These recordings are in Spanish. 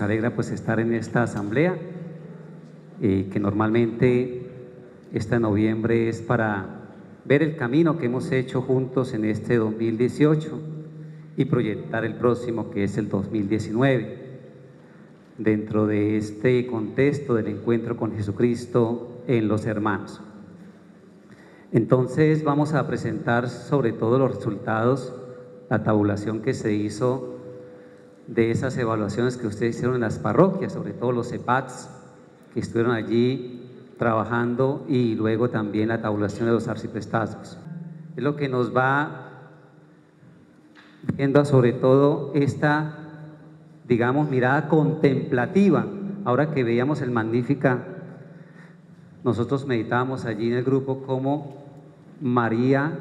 alegra pues estar en esta asamblea, que normalmente esta noviembre es para ver el camino que hemos hecho juntos en este 2018 y proyectar el próximo, que es el 2019, dentro de este contexto del encuentro con Jesucristo en los hermanos. Entonces vamos a presentar sobre todo los resultados, la tabulación que se hizo de esas evaluaciones que ustedes hicieron en las parroquias, sobre todo los EPATs que estuvieron allí trabajando, y luego también la tabulación de los arciprestazgos. Es lo que nos va viendo sobre todo esta, digamos, mirada contemplativa. Ahora que veíamos el Magnífica, nosotros meditábamos allí en el grupo cómo María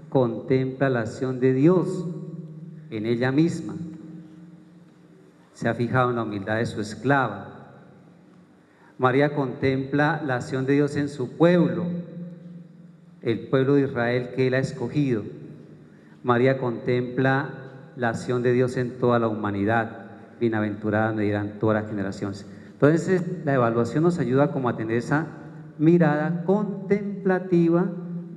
contempla la acción de Dios en ella misma. Se ha fijado en la humildad de su esclava. María contempla la acción de Dios en su pueblo, el pueblo de Israel que Él ha escogido. María contempla la acción de Dios en toda la humanidad. Bienaventuradas me dirán todas las generaciones. Entonces, la evaluación nos ayuda como a tener esa mirada contemplativa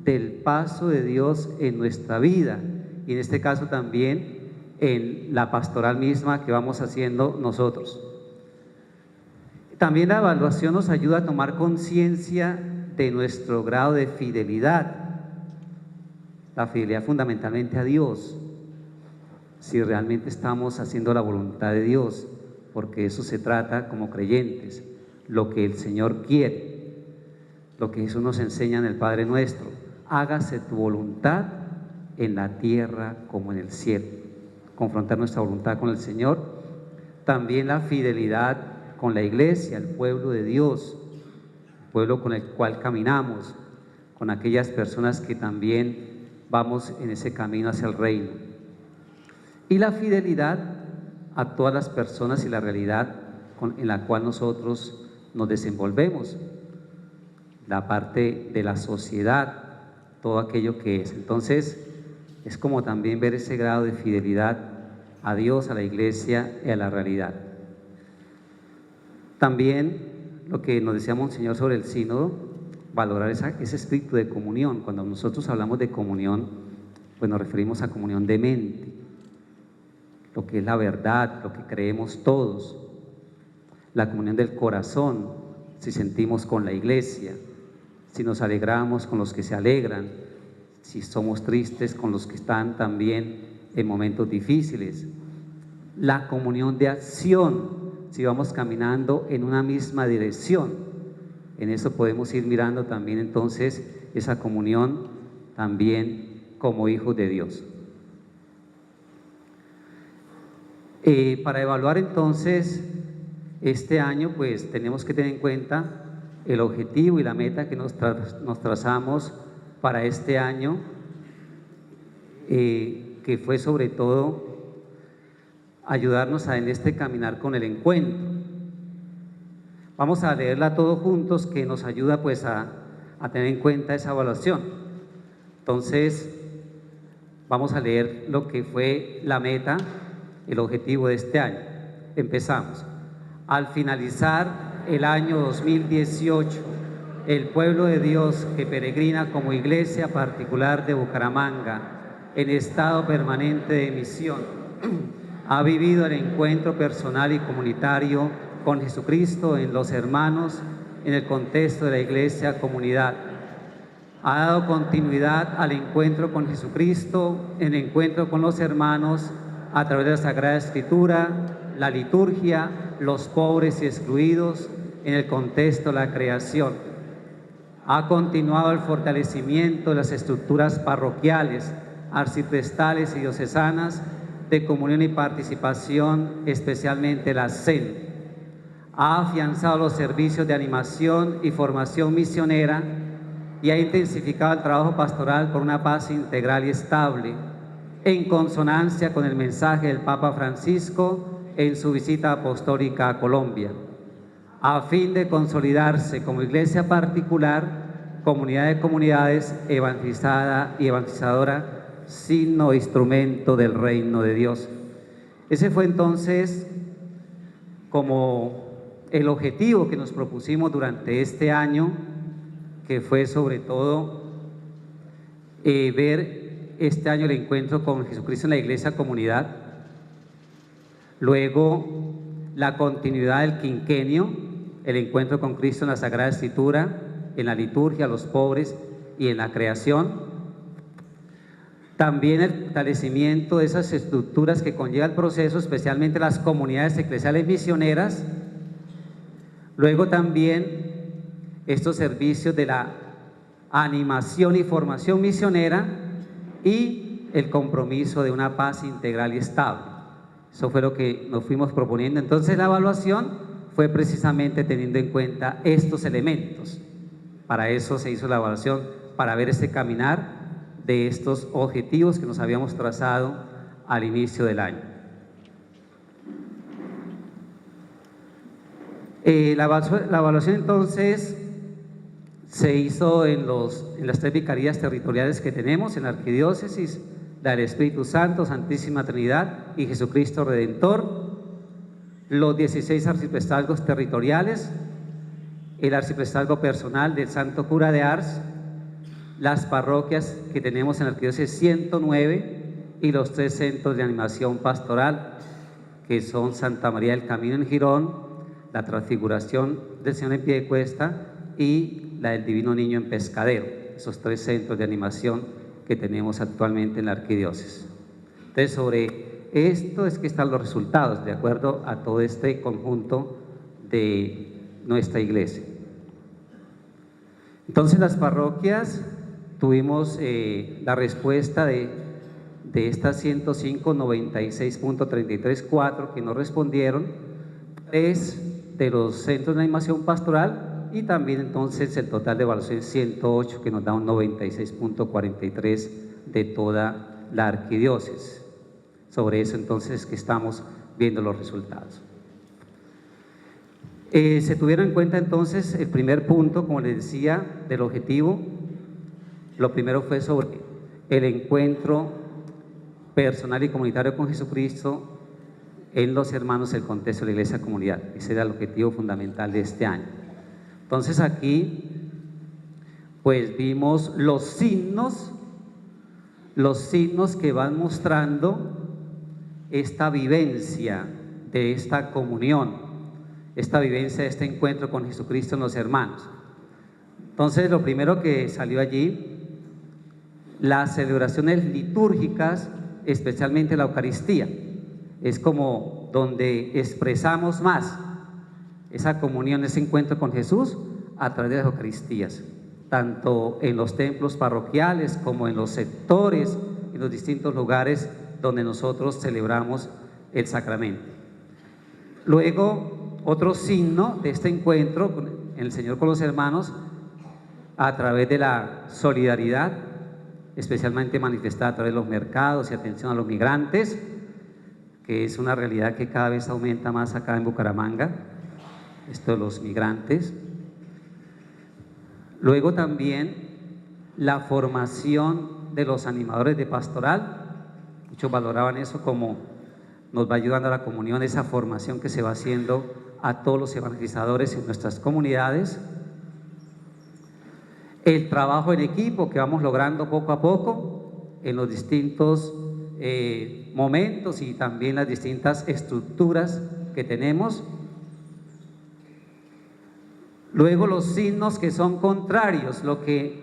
del paso de Dios en nuestra vida, y en este caso también en la pastoral misma que vamos haciendo nosotros. También la evaluación nos ayuda a tomar conciencia de nuestro grado de fidelidad, la fidelidad fundamentalmente a Dios, si realmente estamos haciendo la voluntad de Dios, porque eso se trata como creyentes, lo que el Señor quiere, lo que Jesús nos enseña en el Padre Nuestro: hágase tu voluntad en la tierra como en el cielo. Confrontar nuestra voluntad con el Señor. También la fidelidad con la iglesia, el pueblo de Dios, el pueblo con el cual caminamos, con aquellas personas que también vamos en ese camino hacia el reino. Y la fidelidad a todas las personas y la realidad en la cual nosotros nos desenvolvemos, la parte de la sociedad, todo aquello que es. Entonces, es como también ver ese grado de fidelidad a Dios, a la iglesia y a la realidad. También lo que nos decía Monseñor sobre el sínodo, valorar ese espíritu de comunión. Cuando nosotros hablamos de comunión, pues nos referimos a comunión de mente, lo que es la verdad, lo que creemos todos, la comunión del corazón, si sentimos con la iglesia, si nos alegramos con los que se alegran, si somos tristes con los que están también en momentos difíciles, la comunión de acción, si vamos caminando en una misma dirección. En eso podemos ir mirando también entonces esa comunión también como hijos de Dios. Para evaluar entonces este año, pues tenemos que tener en cuenta el objetivo y la meta que nos trazamos para este año, que fue sobre todo ayudarnos en este caminar con el encuentro. Vamos a leerla todos juntos, que nos ayuda pues a tener en cuenta esa evaluación. Entonces, vamos a leer lo que fue la meta, el objetivo de este año. Empezamos. Al finalizar el año 2018, el pueblo de Dios que peregrina como iglesia particular de Bucaramanga en estado permanente de misión ha vivido el encuentro personal y comunitario con Jesucristo en los hermanos en el contexto de la iglesia comunidad. Ha dado continuidad al encuentro con Jesucristo en el encuentro con los hermanos a través de la Sagrada Escritura, la liturgia, los pobres y excluidos en el contexto de la creación. Ha continuado el fortalecimiento de las estructuras parroquiales, arciprestales y diocesanas de comunión y participación, especialmente la CEN. Ha afianzado los servicios de animación y formación misionera y ha intensificado el trabajo pastoral por una paz integral y estable, en consonancia con el mensaje del Papa Francisco en su visita apostólica a Colombia, a fin de consolidarse como iglesia particular, comunidad de comunidades, evangelizada y evangelizadora, signo e instrumento del reino de Dios. Ese fue entonces como el objetivo que nos propusimos durante este año, que fue sobre todo ver este año el encuentro con Jesucristo en la Iglesia Comunidad, luego la continuidad del quinquenio, el encuentro con Cristo en la Sagrada Escritura, en la liturgia, los pobres y en la creación. También el fortalecimiento de esas estructuras que conlleva el proceso, especialmente las comunidades eclesiales misioneras. Luego también estos servicios de la animación y formación misionera y el compromiso de una paz integral y estable. Eso fue lo que nos fuimos proponiendo. Entonces la evaluación fue precisamente teniendo en cuenta estos elementos. Para eso se hizo la evaluación, para ver este caminar de estos objetivos que nos habíamos trazado al inicio del año. La evaluación entonces se hizo en las 3 vicarías territoriales que tenemos, en la Arquidiócesis, la del Espíritu Santo, Santísima Trinidad y Jesucristo Redentor, los 16 arciprestazgos territoriales, el arciprestazgo personal del Santo Cura de Ars, las parroquias que tenemos en la Arquidiócesis 109 y los 3 centros de animación pastoral, que son Santa María del Camino en Girón, la Transfiguración del Señor en Piedecuesta y la del Divino Niño en Pescadero, esos 3 centros de animación que tenemos actualmente en la Arquidiócesis. Entonces, sobre esto es que están los resultados, de acuerdo a todo este conjunto de nuestra iglesia. Entonces, las parroquias, tuvimos la respuesta de estas 105, 96.334 que nos respondieron, 3 de los centros de animación pastoral y también entonces el total de evaluación 108 que nos da un 96.43 de toda la arquidiócesis. Sobre eso entonces que estamos viendo los resultados. Se tuvieron en cuenta entonces el primer punto, como les decía, del objetivo. Lo primero fue sobre el encuentro personal y comunitario con Jesucristo en los hermanos del contexto de la Iglesia Comunidad. Ese era el objetivo fundamental de este año. Entonces aquí pues vimos los signos que van mostrando esta vivencia de esta comunión, esta vivencia de este encuentro con Jesucristo en los hermanos. Entonces lo primero que salió allí, las celebraciones litúrgicas, especialmente la Eucaristía, es como donde expresamos más esa comunión, ese encuentro con Jesús a través de las Eucaristías, tanto en los templos parroquiales como en los sectores, en los distintos lugares donde nosotros celebramos el sacramento. Luego, otro signo de este encuentro con el Señor con los hermanos, a través de la solidaridad, especialmente manifestada a través de los mercados y atención a los migrantes, que es una realidad que cada vez aumenta más acá en Bucaramanga, esto de los migrantes. Luego también la formación de los animadores de pastoral, muchos valoraban eso como nos va ayudando a la comunión, esa formación que se va haciendo a todos los evangelizadores en nuestras comunidades. El trabajo en equipo que vamos logrando poco a poco en los distintos momentos y también las distintas estructuras que tenemos. Luego los signos que son contrarios, lo que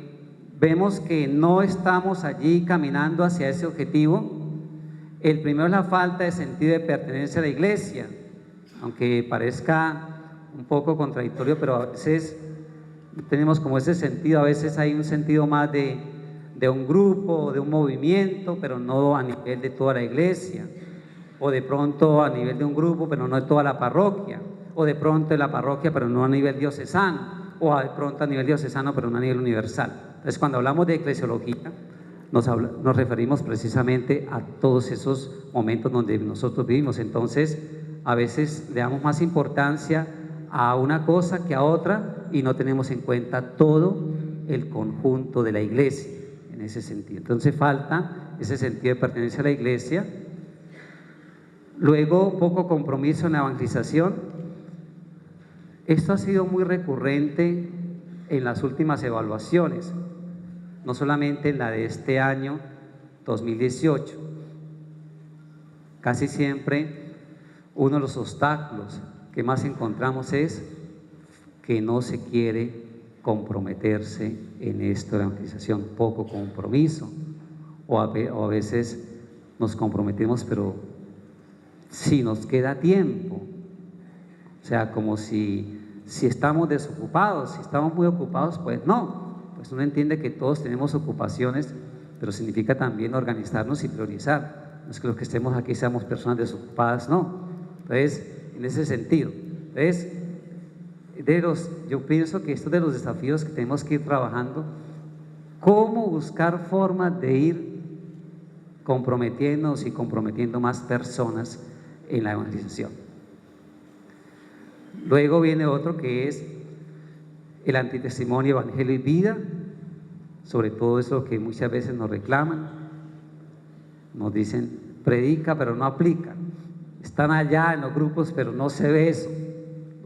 vemos que no estamos allí caminando hacia ese objetivo. El primero es la falta de sentido de pertenencia a la iglesia, aunque parezca un poco contradictorio, pero a veces tenemos como ese sentido, a veces hay un sentido más de un grupo, de un movimiento, pero no a nivel de toda la iglesia, o de pronto a nivel de un grupo, pero no de toda la parroquia, o de pronto de la parroquia, pero no a nivel diocesano, o de pronto a nivel diocesano, pero no a nivel universal. Entonces, cuando hablamos de eclesiología, nos referimos precisamente a todos esos momentos donde nosotros vivimos. Entonces, a veces le damos más importancia a una cosa que a otra y no tenemos en cuenta todo el conjunto de la iglesia en ese sentido. Entonces falta ese sentido de pertenencia a la iglesia. Luego, poco compromiso en la evangelización. Esto ha sido muy recurrente en las últimas evaluaciones, no solamente en la de este año 2018. Casi siempre uno de los obstáculos que más encontramos es que no se quiere comprometerse en esto de la evangelización, poco compromiso, o a veces nos comprometemos, pero si nos queda tiempo, o sea, como si estamos desocupados, si estamos muy ocupados, pues no, pues uno entiende que todos tenemos ocupaciones, pero significa también organizarnos y priorizar. No es que los que estemos aquí seamos personas desocupadas, no. Entonces, en ese sentido, entonces, yo pienso que esto es de los desafíos que tenemos que ir trabajando, cómo buscar formas de ir comprometiéndonos y comprometiendo más personas en la evangelización. Luego viene otro que es el antitestimonio, evangelio y vida, sobre todo eso que muchas veces nos reclaman, nos dicen predica pero no aplica, están allá en los grupos pero no se ve eso,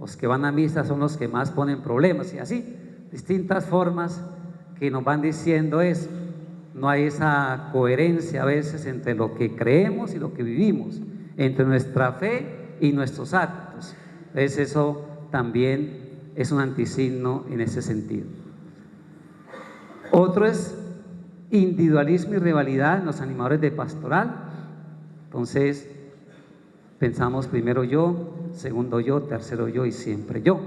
los que van a misa son los que más ponen problemas y así, distintas formas que nos van diciendo eso. No hay esa coherencia a veces entre lo que creemos y lo que vivimos, entre nuestra fe y nuestros actos. Entonces eso también es un antisigno en ese sentido. Otro es individualismo y rivalidad en los animadores de pastoral. Entonces pensamos primero yo, segundo yo, tercero yo y siempre yo.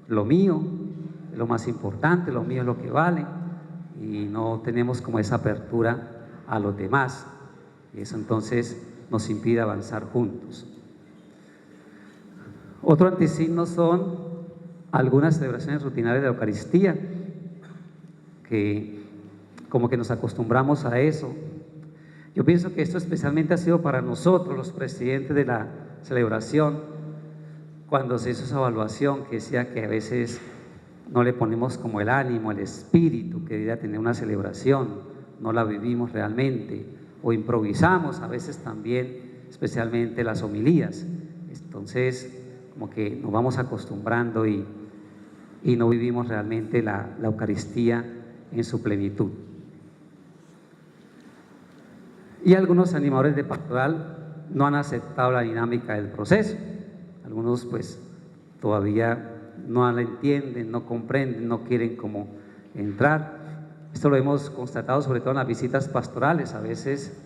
Lo mío es lo más importante, lo mío es lo que vale, y no tenemos como esa apertura a los demás, y eso entonces nos impide avanzar juntos. Otro antisigno son algunas celebraciones rutinarias de la Eucaristía, que como que nos acostumbramos a eso. Yo pienso que esto especialmente ha sido para nosotros, los presidentes de la celebración, cuando se hizo esa evaluación que decía que a veces no le ponemos como el ánimo, el espíritu que debería tener una celebración, no la vivimos realmente, o improvisamos a veces también, especialmente las homilías. Entonces, como que nos vamos acostumbrando y no vivimos realmente la Eucaristía en su plenitud. Y algunos animadores de pastoral no han aceptado la dinámica del proceso. Algunos pues todavía no la entienden, no comprenden, no quieren como entrar. Esto lo hemos constatado sobre todo en las visitas pastorales. A veces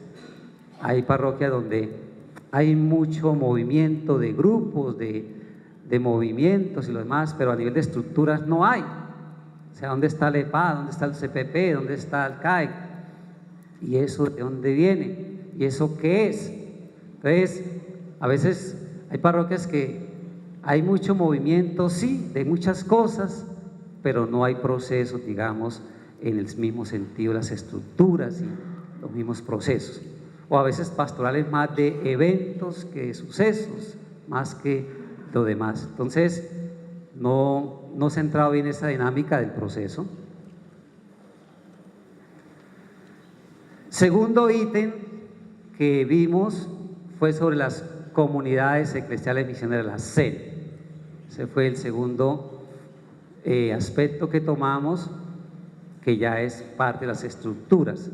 hay parroquias donde hay mucho movimiento de grupos, de movimientos y lo demás, pero a nivel de estructuras no hay. O sea, ¿dónde está el EPA? ¿Dónde está el CPP? ¿Dónde está el CAEC? ¿Y eso de dónde viene? ¿Y eso qué es? Entonces, a veces hay parroquias que hay mucho movimiento, sí, de muchas cosas, pero no hay procesos, digamos, en el mismo sentido, las estructuras y los mismos procesos. O a veces pastorales más de eventos que de sucesos, más que lo demás. Entonces, no se ha entrado bien esa dinámica del proceso. Segundo ítem que vimos fue sobre las comunidades eclesiales misioneras, la CEM. Ese fue el segundo aspecto que tomamos, que ya es parte de las estructuras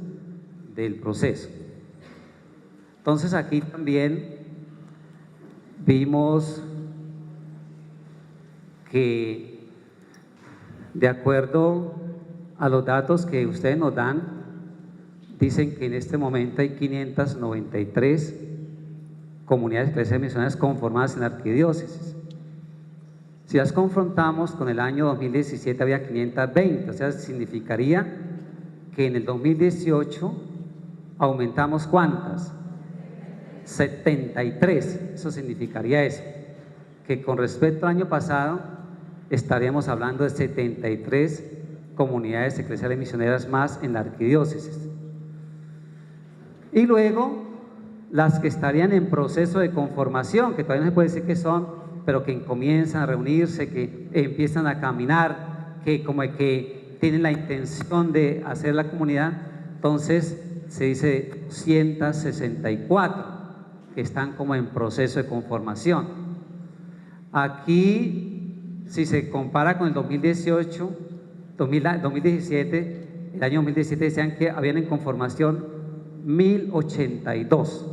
del proceso. Entonces aquí también vimos que de acuerdo a los datos que ustedes nos dan, dicen que en este momento hay 593 comunidades eclesiales misioneras conformadas en la arquidiócesis. Si las confrontamos con el año 2017 había 520, o sea, significaría que en el 2018 aumentamos ¿cuántas? 73, eso significaría eso, que con respecto al año pasado estaríamos hablando de 73 comunidades eclesiales misioneras más en la arquidiócesis. Y luego las que estarían en proceso de conformación, que todavía no se puede decir que son, pero que comienzan a reunirse, que empiezan a caminar, que como que tienen la intención de hacer la comunidad, entonces se dice 164 que están como en proceso de conformación. Aquí si se compara con el 2017, el año 2017 decían que habían en conformación 1082.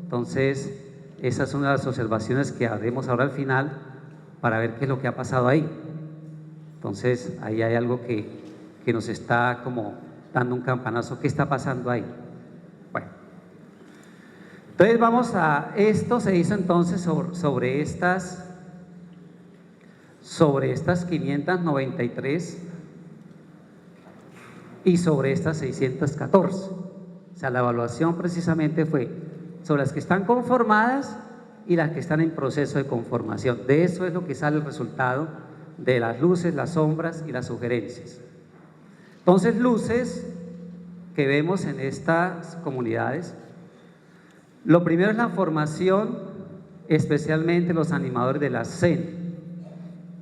Entonces, esas son las observaciones que haremos ahora al final para ver qué es lo que ha pasado ahí. Entonces, ahí hay algo que nos está como dando un campanazo. ¿Qué está pasando ahí? Bueno, entonces vamos a, esto se hizo entonces sobre estas 593 y sobre estas 614. O sea, la evaluación precisamente fue sobre las que están conformadas y las que están en proceso de conformación. De eso es lo que sale el resultado de las luces, las sombras y las sugerencias. Entonces, luces que vemos en estas comunidades, lo primero es la formación, especialmente los animadores de la CEN.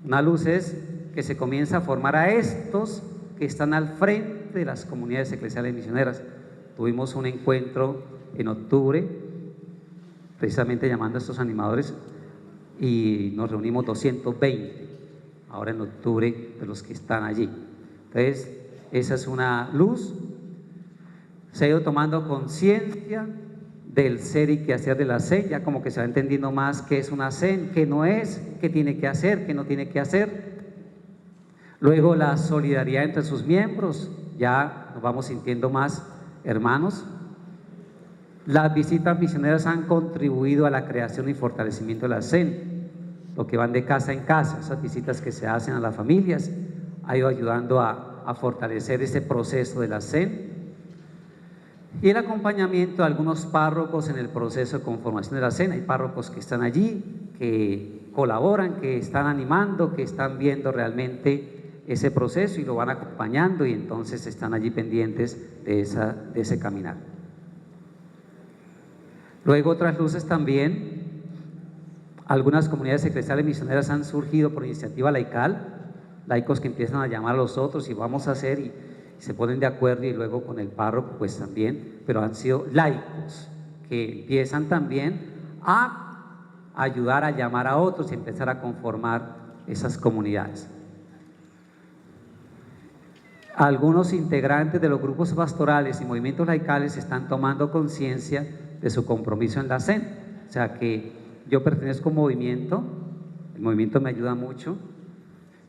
Una luz es que se comienza a formar a estos que están al frente de las comunidades eclesiales misioneras. Tuvimos un encuentro en octubre, precisamente llamando a estos animadores, y nos reunimos 220, ahora en octubre, de los que están allí. Entonces, esa es una luz. Se ha ido tomando conciencia del ser y quehacer de la CEN, ya como que se va entendiendo más qué es una CEN, qué no es, qué tiene que hacer, qué no tiene que hacer. Luego la solidaridad entre sus miembros, ya nos vamos sintiendo más hermanos. Las visitas misioneras han contribuido a la creación y fortalecimiento de la CEN, lo que van de casa en casa, esas visitas que se hacen a las familias, ha ido ayudando a fortalecer ese proceso de la CEN. Y el acompañamiento de algunos párrocos en el proceso de conformación de la CEN. Hay párrocos que están allí, que colaboran, que están animando, que están viendo realmente ese proceso y lo van acompañando, y entonces están allí pendientes de ese caminar. Luego, otras luces también. Algunas comunidades eclesiales misioneras han surgido por iniciativa laical, laicos que empiezan a llamar a los otros y vamos a hacer, y se ponen de acuerdo, y luego con el párroco pues también, pero han sido laicos que empiezan también a ayudar a llamar a otros y empezar a conformar esas comunidades. Algunos integrantes de los grupos pastorales y movimientos laicales están tomando conciencia de su compromiso en la CEN. O sea que yo pertenezco a un movimiento, el movimiento me ayuda mucho,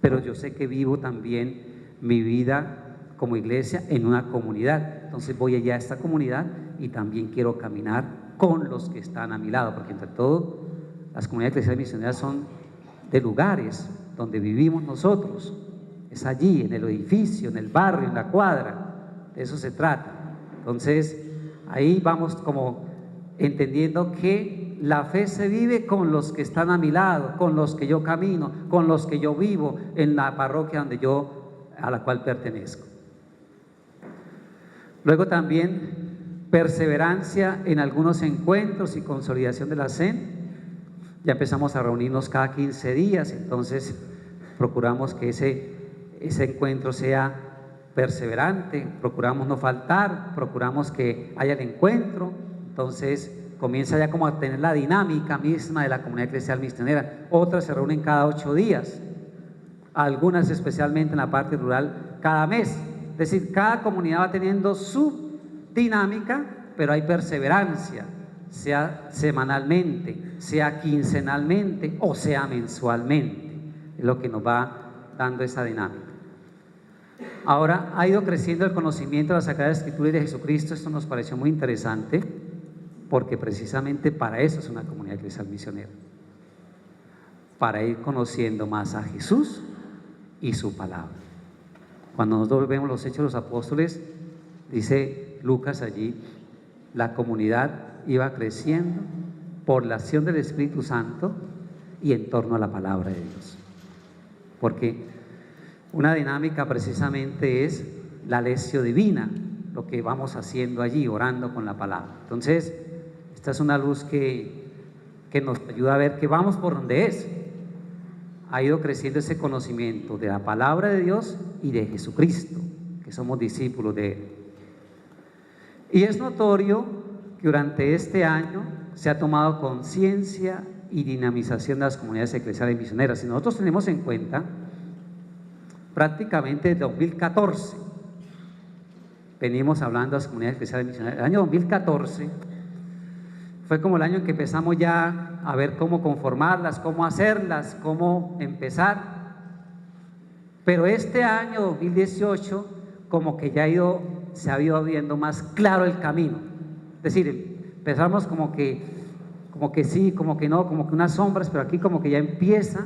pero yo sé que vivo también mi vida como iglesia en una comunidad. Entonces voy allá a esta comunidad y también quiero caminar con los que están a mi lado, porque entre todo las comunidades eclesiales misioneras son de lugares donde vivimos nosotros, es allí, en el edificio, en el barrio, en la cuadra, de eso se trata. Entonces ahí vamos como entendiendo que la fe se vive con los que están a mi lado, con los que yo camino, con los que yo vivo en la parroquia a la cual pertenezco. Luego también perseverancia en algunos encuentros y consolidación de la CEN. Ya empezamos a reunirnos cada 15 días, entonces procuramos que ese encuentro sea perseverante, procuramos no faltar, procuramos que haya el encuentro. Entonces comienza ya como a tener la dinámica misma de la comunidad eclesial misionera. Otras se reúnen cada 8 días, algunas especialmente en la parte rural cada mes. Es decir, cada comunidad va teniendo su dinámica, pero hay perseverancia, sea semanalmente, sea quincenalmente o sea mensualmente. Es lo que nos va dando esa dinámica. Ahora ha ido creciendo el conocimiento de la Sagrada Escritura y de Jesucristo. Esto nos pareció muy interesante, porque precisamente para eso es una comunidad eclesial misionera, para ir conociendo más a Jesús y su palabra. Cuando nosotros vemos los Hechos de los Apóstoles, dice Lucas allí, la comunidad iba creciendo por la acción del Espíritu Santo y en torno a la palabra de Dios, porque una dinámica precisamente es la lección divina, lo que vamos haciendo allí, orando con la palabra. Entonces esta es una luz que nos ayuda a ver que vamos por donde es. Ha ido creciendo ese conocimiento de la palabra de Dios y de Jesucristo, que somos discípulos de Él. Y es notorio que durante este año se ha tomado conciencia y dinamización de las comunidades eclesiales misioneras. Si nosotros tenemos en cuenta, prácticamente desde 2014 venimos hablando de las comunidades eclesiales misioneras. El año 2014 fue como el año en que empezamos ya a ver cómo conformarlas, cómo hacerlas, cómo empezar. Pero este año 2018 como que ya se ha ido viendo más claro el camino. Es decir, empezamos como que sí, como que no, como que unas sombras, pero aquí como que ya empieza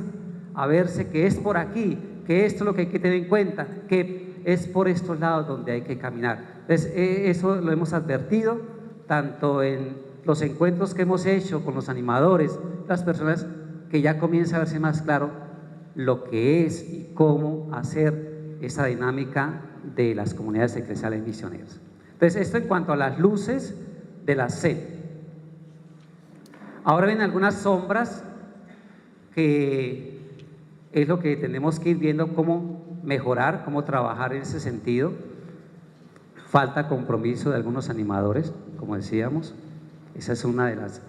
a verse que es por aquí, que esto es lo que hay que tener en cuenta, que es por estos lados donde hay que caminar. Entonces, eso lo hemos advertido tanto en los encuentros que hemos hecho con los animadores, las personas, que ya comienza a verse más claro lo que es y cómo hacer esa dinámica de las comunidades eclesiales misioneras. Entonces, esto en cuanto a las luces de la SEN. Ahora vienen algunas sombras que es lo que tenemos que ir viendo cómo mejorar, cómo trabajar en ese sentido. Falta compromiso de algunos animadores, como decíamos. Esa es una de las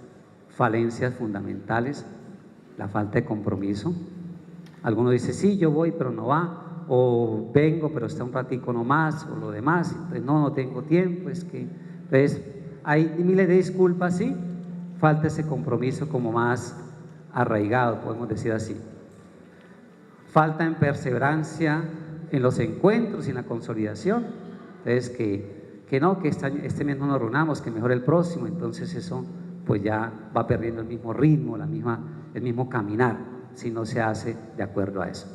falencias fundamentales, la falta de compromiso. Algunos dicen, sí, yo voy, pero no va, o vengo, pero está un ratico nomás, o lo demás, entonces no tengo tiempo, es que… Entonces, hay miles de disculpas, sí, falta ese compromiso como más arraigado, podemos decir así. Falta en perseverancia en los encuentros y en la consolidación. Entonces, que no, que este mes no nos reunamos, que mejor el próximo. Entonces eso pues ya va perdiendo el mismo ritmo, el mismo caminar, si no se hace de acuerdo a eso.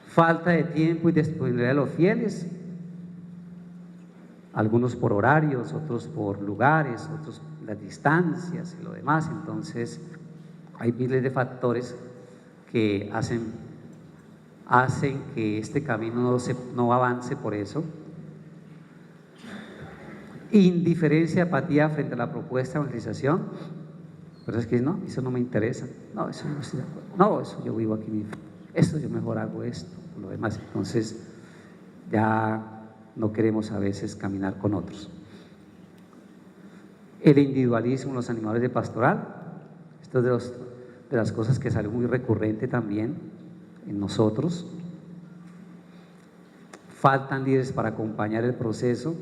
Falta de tiempo y disponibilidad de los fieles, algunos por horarios, otros por lugares, otros las distancias y lo demás. Entonces hay miles de factores que hacen que este camino no avance por eso. Indiferencia, apatía frente a la propuesta de evangelización. Pero es que no, eso no me interesa, no, eso no estoy de acuerdo, no, eso yo vivo aquí, eso yo mejor hago esto, lo demás. Entonces ya no queremos a veces caminar con otros. El individualismo en los animadores de pastoral, esto es de las cosas que salió muy recurrente también en nosotros. Faltan líderes para acompañar el proceso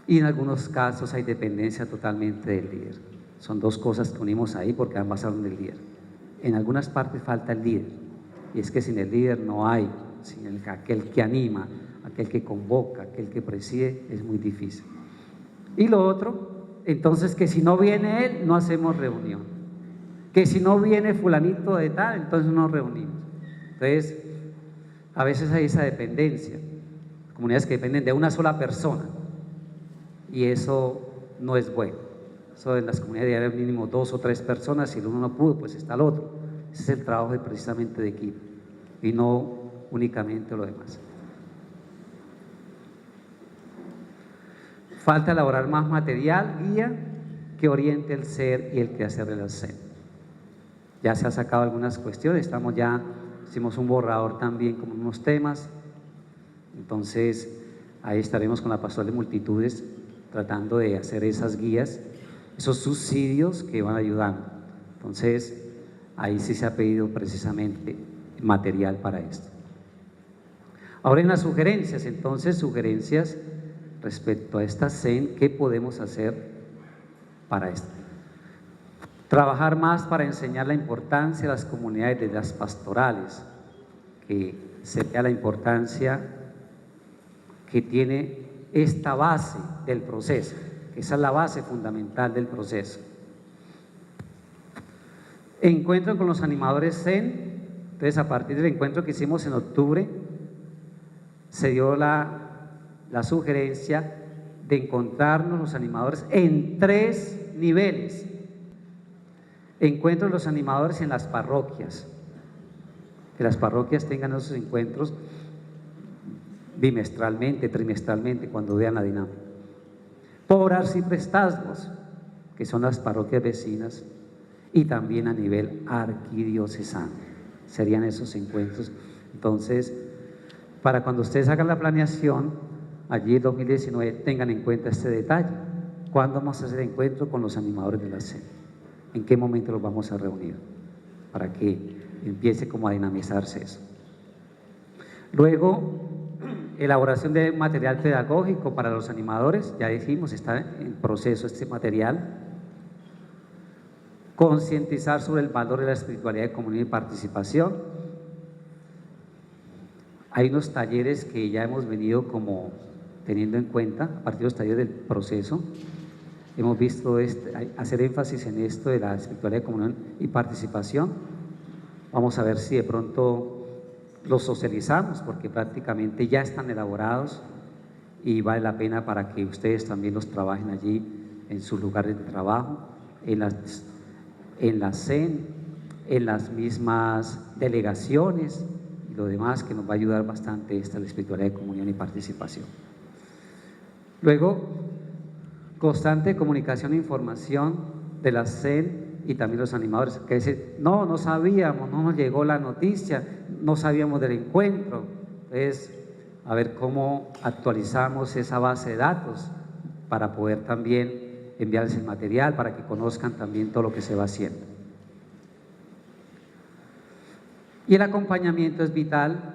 y en algunos casos hay dependencia totalmente del líder. Son dos cosas que unimos ahí porque ambas hablan del líder. En algunas partes falta el líder, y es que sin el líder no hay, sin aquel que anima, aquel que convoca, aquel que preside, es muy difícil. Y lo otro, entonces, que si no viene él, no hacemos reunión, que si no viene fulanito de tal, entonces no nos reunimos. Entonces, a veces hay esa dependencia, comunidades que dependen de una sola persona, y eso no es bueno. Eso en las comunidades debe haber mínimo 2 o 3 personas, si el uno no pudo, pues está el otro. Ese es el trabajo precisamente de equipo y no únicamente lo demás. Falta elaborar más material, guía, que oriente el ser y el quehacer del ser. Ya se ha sacado algunas cuestiones, hicimos un borrador también con unos temas, entonces ahí estaremos con la pastoral de multitudes tratando de hacer esas guías, esos subsidios que van ayudando. Entonces ahí sí se ha pedido precisamente material para esto. Ahora en las sugerencias, entonces sugerencias respecto a esta SEN, ¿qué podemos hacer para esto? Trabajar más para enseñar la importancia de las comunidades de las pastorales, que se vea la importancia que tiene esta base del proceso, que esa es la base fundamental del proceso. Encuentro con los animadores SEN. Entonces, a partir del encuentro que hicimos en octubre, se dio la sugerencia de encontrarnos los animadores en 3 niveles. Encuentro de los animadores en las parroquias, que las parroquias tengan esos encuentros bimestralmente, trimestralmente, cuando vean la dinámica. Por arciprestazgos, que son las parroquias vecinas, y también a nivel arquidiocesano, serían esos encuentros. Entonces, para cuando ustedes hagan la planeación, allí en 2019, tengan en cuenta este detalle. ¿Cuándo vamos a hacer encuentro con los animadores de la SEN? ¿En qué momento los vamos a reunir? Para que empiece como a dinamizarse eso. Luego, elaboración de material pedagógico para los animadores, ya dijimos, está en proceso este material. Concientizar sobre el valor de la espiritualidad de comunión y participación. Hay unos talleres que ya hemos venido como teniendo en cuenta, a partir de los talleres del proceso, hemos visto hacer énfasis en esto de la espiritualidad de comunión y participación. Vamos a ver si de pronto los socializamos, porque prácticamente ya están elaborados y vale la pena para que ustedes también los trabajen allí en sus lugares de trabajo, en la CEN, en las mismas delegaciones y lo demás, que nos va a ayudar bastante esta la espiritualidad de comunión y participación. Luego, constante comunicación e información de la CEN y también los animadores, que dicen, no sabíamos, no nos llegó la noticia, no sabíamos del encuentro. Entonces, a ver cómo actualizamos esa base de datos para poder también enviarles el material, para que conozcan también todo lo que se va haciendo. Y el acompañamiento es vital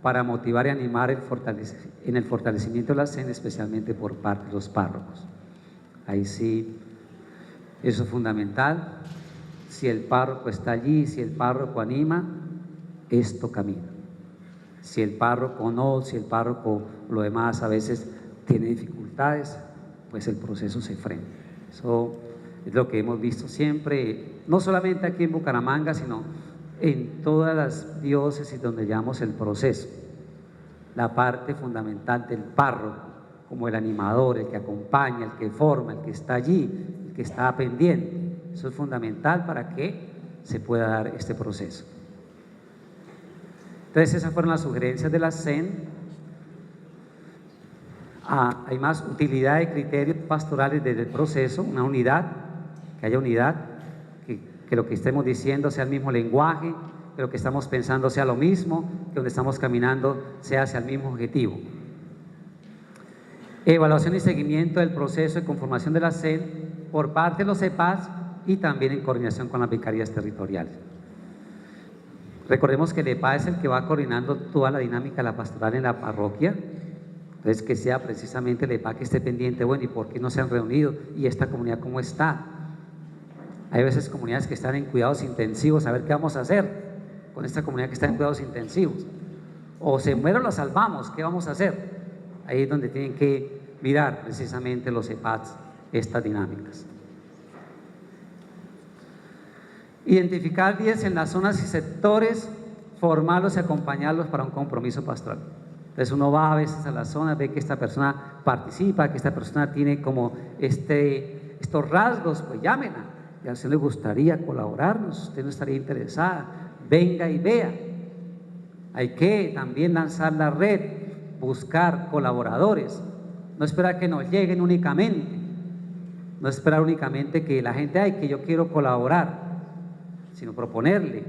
para motivar y animar en el fortalecimiento de la CEN, especialmente por parte de los párrocos. Ahí sí, eso es fundamental. Si el párroco está allí, si el párroco anima, esto camina. Si el párroco no, si el párroco lo demás a veces tiene dificultades, pues el proceso se frena. Eso es lo que hemos visto siempre, no solamente aquí en Bucaramanga, sino en todas las diócesis donde llevamos el proceso. La parte fundamental del párroco, como el animador, el que acompaña, el que forma, el que está allí, el que está pendiente. Eso es fundamental para que se pueda dar este proceso. Entonces, esas fueron las sugerencias de la CEN. Hay más utilidad de criterios pastorales desde el proceso, una unidad, que haya unidad, que lo que estemos diciendo sea el mismo lenguaje, que lo que estamos pensando sea lo mismo, que donde estamos caminando sea hacia el mismo objetivo. Evaluación y seguimiento del proceso de conformación de la CEN por parte de los EPAS y también en coordinación con las vicarías territoriales. Recordemos que el EPA es el que va coordinando toda la dinámica de la pastoral en la parroquia. Entonces, que sea precisamente el EPA que esté pendiente, bueno, ¿y por qué no se han reunido? ¿Y esta comunidad cómo está? Hay veces comunidades que están en cuidados intensivos, a ver qué vamos a hacer con esta comunidad que está en cuidados intensivos. O se muere o la salvamos, ¿qué vamos a hacer? Ahí es donde tienen que mirar precisamente los EPAs estas dinámicas. Identificar 10 en las zonas y sectores, formarlos y acompañarlos para un compromiso pastoral. Entonces uno va a veces a las zonas, ve que esta persona participa, que esta persona tiene como estos rasgos, pues llámenla. Y a usted le gustaría colaborarnos, usted no estaría interesada, venga y vea. Hay que también lanzar la red, buscar colaboradores, no esperar que nos lleguen únicamente, no esperar únicamente que la gente, ay, que yo quiero colaborar, sino proponerle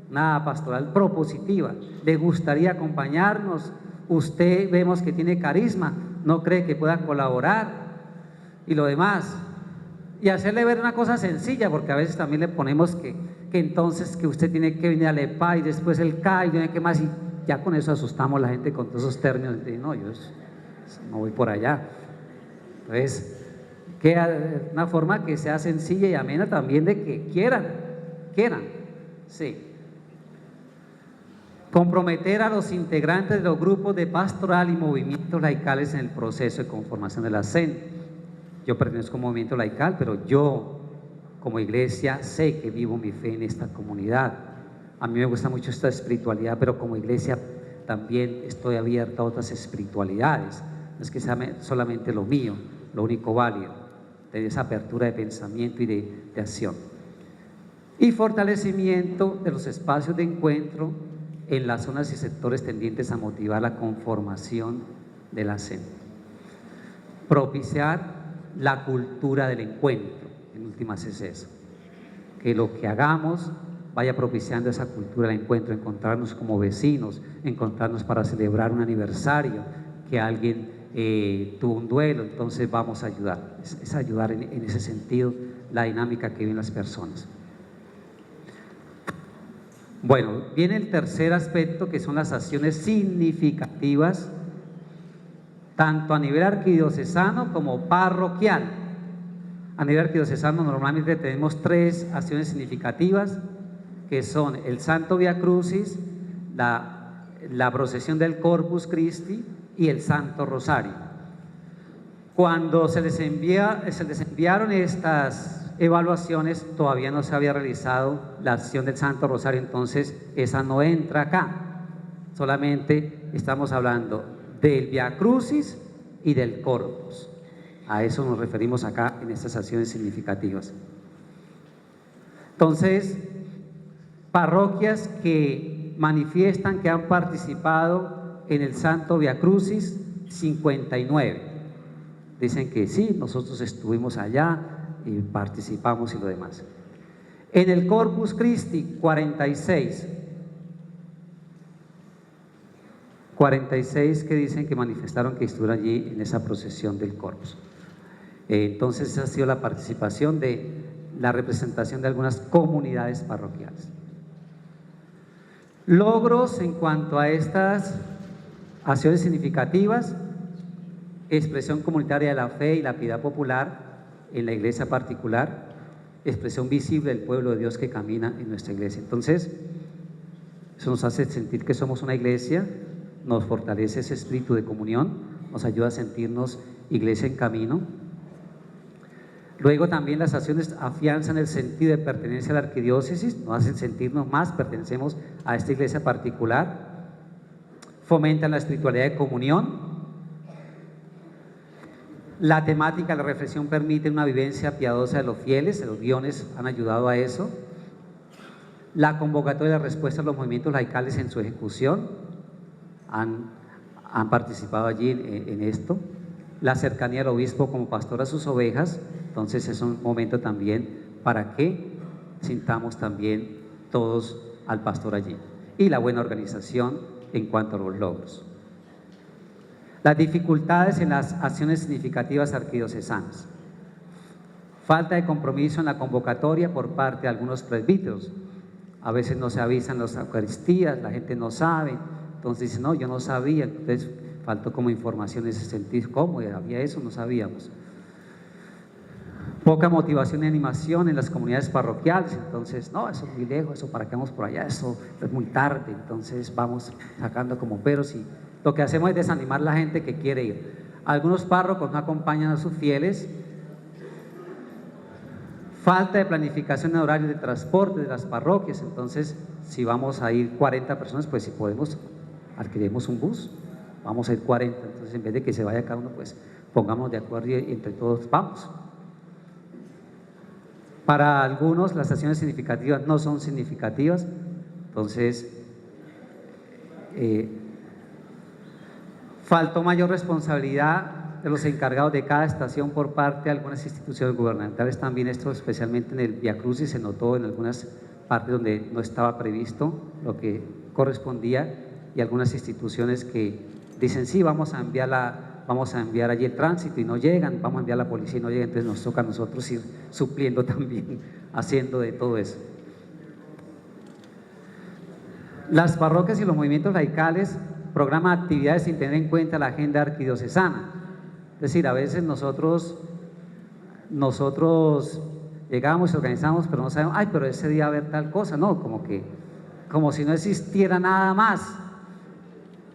una pastoral propositiva. ¿Le gustaría acompañarnos? Usted vemos que tiene carisma, ¿no cree que pueda colaborar? Y lo demás, y hacerle ver una cosa sencilla, porque a veces también le ponemos que entonces que usted tiene que venir al EPA y después el CA y no hay que más, y ya con eso asustamos a la gente con todos esos términos de no, yo no voy por allá. Entonces, que una forma que sea sencilla y amena también de que quieran, sí. Comprometer a los integrantes de los grupos de pastoral y movimientos laicales en el proceso de conformación de la CEN. Yo pertenezco a un movimiento laical, pero yo como iglesia sé que vivo mi fe en esta comunidad. A mí me gusta mucho esta espiritualidad, pero como iglesia también estoy abierta a otras espiritualidades. No es que sea solamente lo mío, lo único válido, de esa apertura de pensamiento y de acción. Y fortalecimiento de los espacios de encuentro en las zonas y sectores tendientes a motivar la conformación de la CEN. Propiciar la cultura del encuentro, en últimas es eso, que lo que hagamos vaya propiciando esa cultura del encuentro, encontrarnos como vecinos, encontrarnos para celebrar un aniversario, que alguien tuvo un duelo, entonces vamos a ayudar, es ayudar en ese sentido la dinámica que viven las personas. Bueno, viene el tercer aspecto, que son las acciones significativas, tanto a nivel arquidiocesano como parroquial. A nivel arquidiocesano normalmente tenemos 3 acciones significativas, que son el Santo Via Crucis, la procesión del Corpus Christi y el Santo Rosario. Cuando se les enviaron estas evaluaciones, todavía no se había realizado la acción del Santo Rosario, entonces esa no entra acá. Solamente estamos hablando del Via Crucis y del Corpus. A eso nos referimos acá en estas acciones significativas. Entonces, parroquias que manifiestan que han participado en el Santo Via Crucis, 59. Dicen que sí, nosotros estuvimos allá y participamos y lo demás. En el Corpus Christi, 46. 46 que dicen que manifestaron que estuvieron allí en esa procesión del Corpus. Entonces esa ha sido la participación de la representación de algunas comunidades parroquiales. Logros en cuanto a estas acciones significativas: expresión comunitaria de la fe y la piedad popular en la iglesia particular, expresión visible del pueblo de Dios que camina en nuestra iglesia. Entonces, eso nos hace sentir que somos una iglesia, nos fortalece ese espíritu de comunión, nos ayuda a sentirnos iglesia en camino. Luego también las acciones afianzan el sentido de pertenencia a la arquidiócesis, nos hacen sentirnos más, pertenecemos a esta iglesia particular, fomentan la espiritualidad de comunión. La temática, la reflexión permite una vivencia piadosa de los fieles, los guiones han ayudado a eso. La convocatoria de respuesta a los movimientos laicales en su ejecución han participado allí en esto. La cercanía del obispo como pastor a sus ovejas, entonces es un momento también para que sintamos también todos al pastor allí. Y la buena organización en cuanto a los logros. Las dificultades en las acciones significativas arquidiocesanas. Falta de compromiso en la convocatoria por parte de algunos presbíteros. A veces no se avisan las eucaristías, la gente no sabe, entonces dice, no, yo no sabía, entonces faltó como información en ese sentido. ¿Cómo había eso? No sabíamos. Poca motivación y animación en las comunidades parroquiales, entonces, no, eso es muy lejos, eso para qué vamos por allá, eso es muy tarde, entonces vamos sacando como peros y lo que hacemos es desanimar a la gente que quiere ir. Algunos párrocos no acompañan a sus fieles. Falta de planificación en horario de transporte de las parroquias, entonces si vamos a ir 40 personas, pues si podemos, alquilemos un bus, vamos a ir 40, entonces en vez de que se vaya cada uno, pues pongamos de acuerdo y entre todos vamos. Para algunos las acciones significativas no son significativas, entonces faltó mayor responsabilidad de los encargados de cada estación por parte de algunas instituciones gubernamentales. También esto, especialmente en el Via Crucis, se notó en algunas partes donde no estaba previsto lo que correspondía, y algunas instituciones que dicen sí, vamos a enviar allí el tránsito y no llegan, vamos a enviar a la policía y no llegan, entonces nos toca a nosotros ir supliendo también, haciendo de todo eso. Las parroquias y los movimientos laicales programan actividades sin tener en cuenta la agenda arquidiocesana. Es decir, a veces nosotros llegamos y organizamos, pero no sabemos, ay, pero ese día va a haber tal cosa, no, como si no existiera nada más.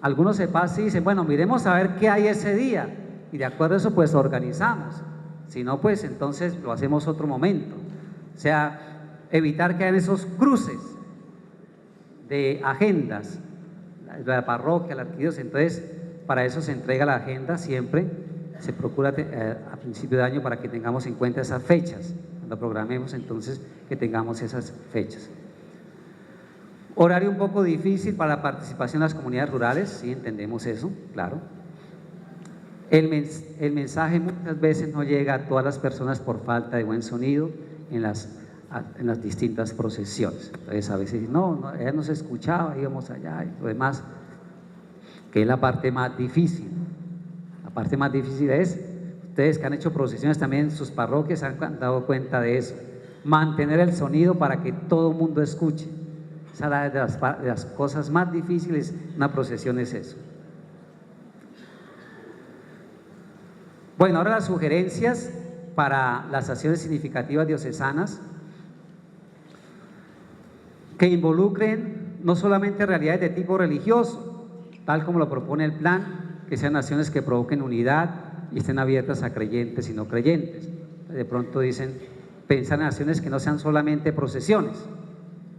Algunos se pasan y dicen, bueno, miremos a ver qué hay ese día, y de acuerdo a eso pues organizamos, si no pues entonces lo hacemos otro momento. O sea, evitar que hayan esos cruces de agendas, la parroquia, la arquidiócesis. Entonces para eso se entrega la agenda siempre, se procura a principio de año para que tengamos en cuenta esas fechas, cuando programemos entonces que tengamos esas fechas. Horario un poco difícil para la participación en las comunidades rurales, sí, entendemos eso, claro. El mensaje muchas veces no llega a todas las personas por falta de buen sonido en las distintas procesiones. Entonces a veces no, ella no se escuchaba, íbamos allá y lo demás, que es la parte más difícil. La parte más difícil es Ustedes que han hecho procesiones también en sus parroquias han dado cuenta de eso. Mantener el sonido para que todo el mundo escuche. Esa es de las cosas más difíciles en una procesión, es eso. Bueno, ahora las sugerencias para las acciones significativas diocesanas que involucren no solamente realidades de tipo religioso, tal como lo propone el plan, que sean acciones que provoquen unidad y estén abiertas a creyentes y no creyentes. De pronto dicen, pensar en acciones que no sean solamente procesiones,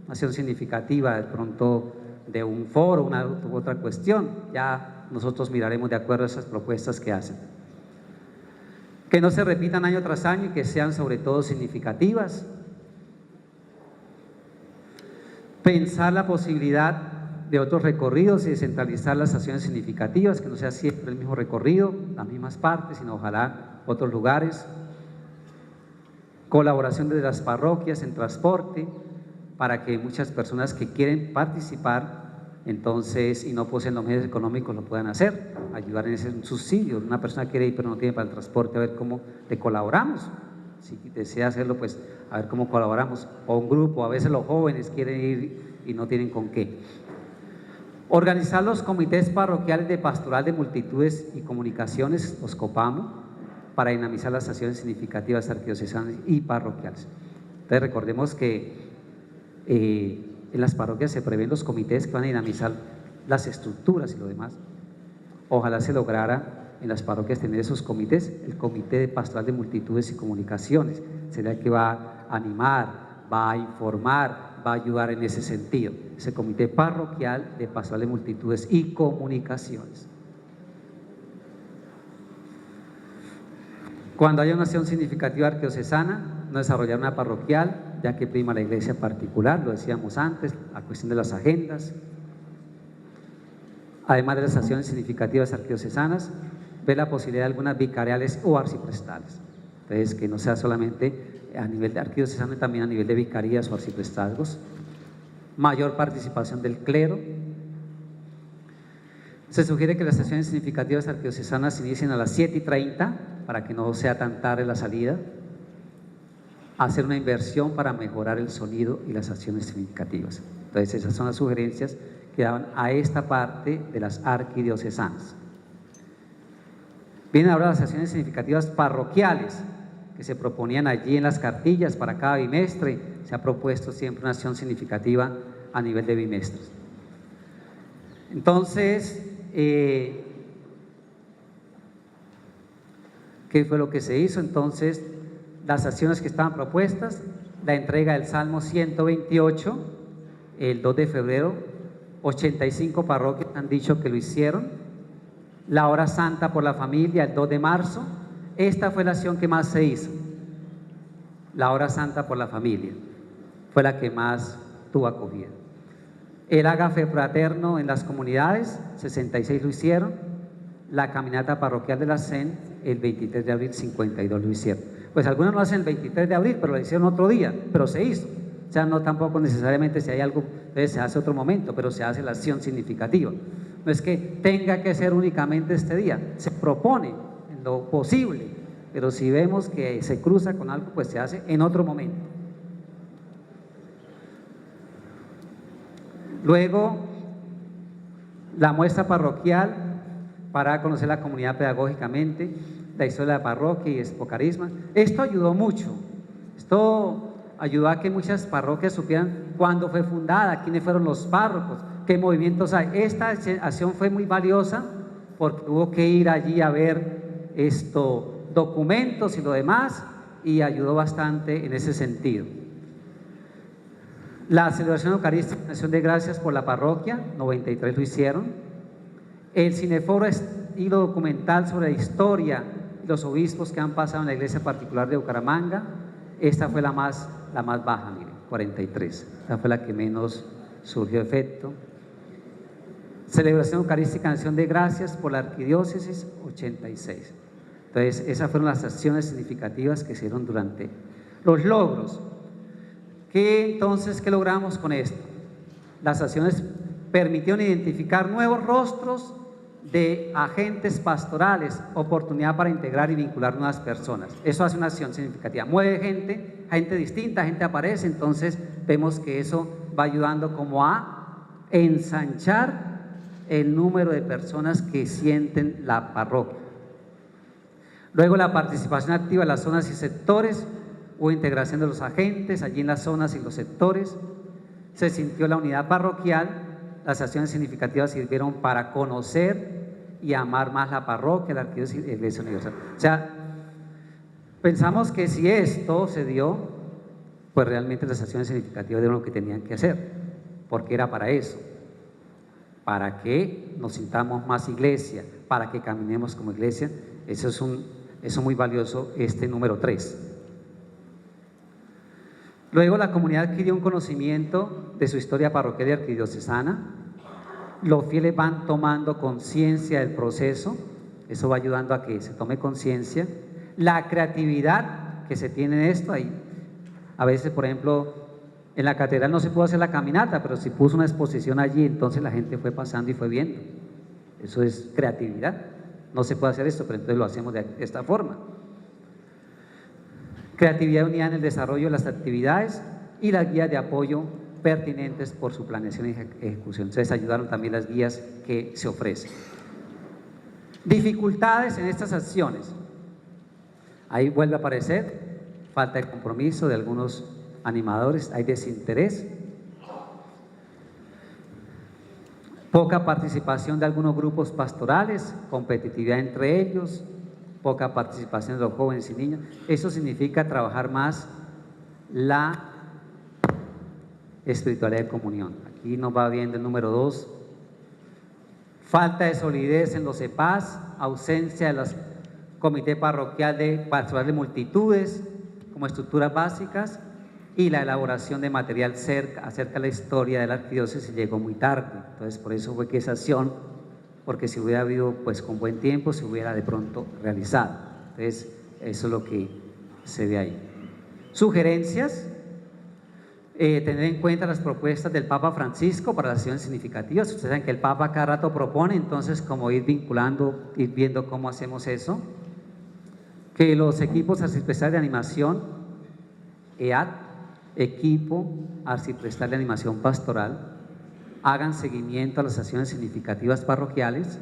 una acción significativa de pronto de un foro, una u otra cuestión, ya nosotros miraremos de acuerdo a esas propuestas que hacen. Que no se repitan año tras año y que sean sobre todo significativas. Pensar la posibilidad de otros recorridos y descentralizar las acciones significativas, que no sea siempre el mismo recorrido, las mismas partes, sino ojalá otros lugares. Colaboración de las parroquias en transporte, para que muchas personas que quieren participar, entonces, y no poseen los medios económicos, lo puedan hacer, ayudar en ese subsidio. Una persona quiere ir pero no tiene para el transporte, a ver cómo le colaboramos. Si desea hacerlo, pues a ver cómo colaboramos. O un grupo, a veces los jóvenes quieren ir y no tienen con qué. Organizar los comités parroquiales de pastoral de multitudes y comunicaciones, los COPAMO, para dinamizar las acciones significativas arquidiocesanas y parroquiales. Entonces recordemos que en las parroquias se prevén los comités que van a dinamizar las estructuras y lo demás. Ojalá se lograra en las parroquias tener esos comités. El comité de pastoral de multitudes y comunicaciones será el que va a animar, va a informar, va a ayudar en ese sentido. Ese comité parroquial de pastoral de multitudes y comunicaciones. Cuando haya una acción significativa arquidiocesana, no desarrollar una parroquial, ya que prima la iglesia particular, lo decíamos antes, la cuestión de las agendas. Además de las acciones significativas arquidiocesanas, ver la posibilidad de algunas vicariales o arciprestales. Entonces, que no sea solamente a nivel de arquidiocesano, también a nivel de vicarías o arciprestazgos. Mayor participación del clero. Se sugiere que las acciones significativas arquidiocesanas se inicien a las 7:30 para que no sea tan tarde la salida. Hacer una inversión para mejorar el sonido y las acciones significativas. Entonces, esas son las sugerencias que daban a esta parte de las arquidiocesanas. Vienen ahora las acciones significativas parroquiales que se proponían allí en las cartillas para cada bimestre. Se ha propuesto siempre una acción significativa a nivel de bimestres. Entonces, ¿qué fue lo que se hizo? Entonces, las acciones que estaban propuestas, la entrega del Salmo 128, el 2 de febrero, 85 parroquias han dicho que lo hicieron. La hora santa por la familia, el 2 de marzo, esta fue la acción que más se hizo. La hora santa por la familia, fue la que más tuvo acogida. El ágape fraterno en las comunidades, 66 lo hicieron. La caminata parroquial de la CEN, el 23 de abril, 52 lo hicieron. Pues algunos lo hacen el 23 de abril, pero lo hicieron otro día, pero se hizo. O sea, no tampoco necesariamente si hay algo, entonces se hace otro momento, pero se hace la acción significativa. No es que tenga que ser únicamente este día, se propone en lo posible, pero si vemos que se cruza con algo, pues se hace en otro momento. Luego, la muestra parroquial para conocer la comunidad pedagógicamente, la historia de la parroquia y Expo Carisma. Esto ayudó mucho, esto ayudó a que muchas parroquias supieran cuándo fue fundada, quiénes fueron los párrocos, qué movimientos hay. Esta acción fue muy valiosa porque hubo que ir allí a ver documentos y lo demás, y ayudó bastante en ese sentido. La celebración eucarística, acción de gracias por la parroquia, 93 lo hicieron. El cineforo estilo documental sobre la historia y los obispos que han pasado en la iglesia particular de Bucaramanga, esta fue la más baja, miren, 43. Esta fue la que menos surgió efecto. Celebración eucarística, acción de gracias por la arquidiócesis, 86. Entonces, esas fueron las acciones significativas que se dieron durante los logros. ¿Qué logramos con esto? Las acciones permitieron identificar nuevos rostros de agentes pastorales, oportunidad para integrar y vincular nuevas personas. Eso hace una acción significativa, mueve gente distinta, gente aparece, entonces vemos que eso va ayudando como a ensanchar el número de personas que sienten la parroquia. Luego la participación activa en las zonas y sectores, hubo integración de los agentes allí en las zonas y los sectores, se sintió la unidad parroquial, las acciones significativas sirvieron para conocer y amar más la parroquia, la arquidiócesis y la Iglesia Universal. O sea, pensamos que si esto se dio, pues realmente las acciones significativas eran lo que tenían que hacer, porque era para eso, para que nos sintamos más iglesia, para que caminemos como iglesia. Eso es muy valioso, este número 3. Luego la comunidad adquirió un conocimiento de su historia parroquial y arquidiocesana. Los fieles van tomando conciencia del proceso, eso va ayudando a que se tome conciencia. La creatividad que se tiene en esto, ahí, a veces, por ejemplo, en la catedral no se pudo hacer la caminata, pero se puso una exposición allí, entonces la gente fue pasando y fue viendo. Eso es creatividad. No se puede hacer esto, pero entonces lo hacemos de esta forma. Creatividad unida en el desarrollo de las actividades y las guías de apoyo pertinentes por su planeación y ejecución. Entonces ayudaron también las guías que se ofrecen. Dificultades en estas acciones. Ahí vuelve a aparecer falta de compromiso de algunos animadores, hay desinterés, poca participación de algunos grupos pastorales, competitividad entre ellos, poca participación de los jóvenes y niños. Eso significa trabajar más la espiritualidad de comunión. Aquí nos va viendo el número 2. Falta de solidez en los EPAS, ausencia de los comités pastoral de multitudes como estructuras básicas, y la elaboración de material acerca de la historia de la arquidiócesis llegó muy tarde. Entonces por eso fue que esa acción, porque si hubiera habido pues con buen tiempo, se hubiera de pronto realizado. Entonces eso es lo que se ve ahí. Sugerencias: tener en cuenta las propuestas del Papa Francisco para las acciones significativas. Ustedes saben que el Papa cada rato propone, entonces como ir vinculando, ir viendo cómo hacemos eso. Que los equipos arciprestales de animación, EAD, equipo arciprestal de animación pastoral, hagan seguimiento a las acciones significativas parroquiales.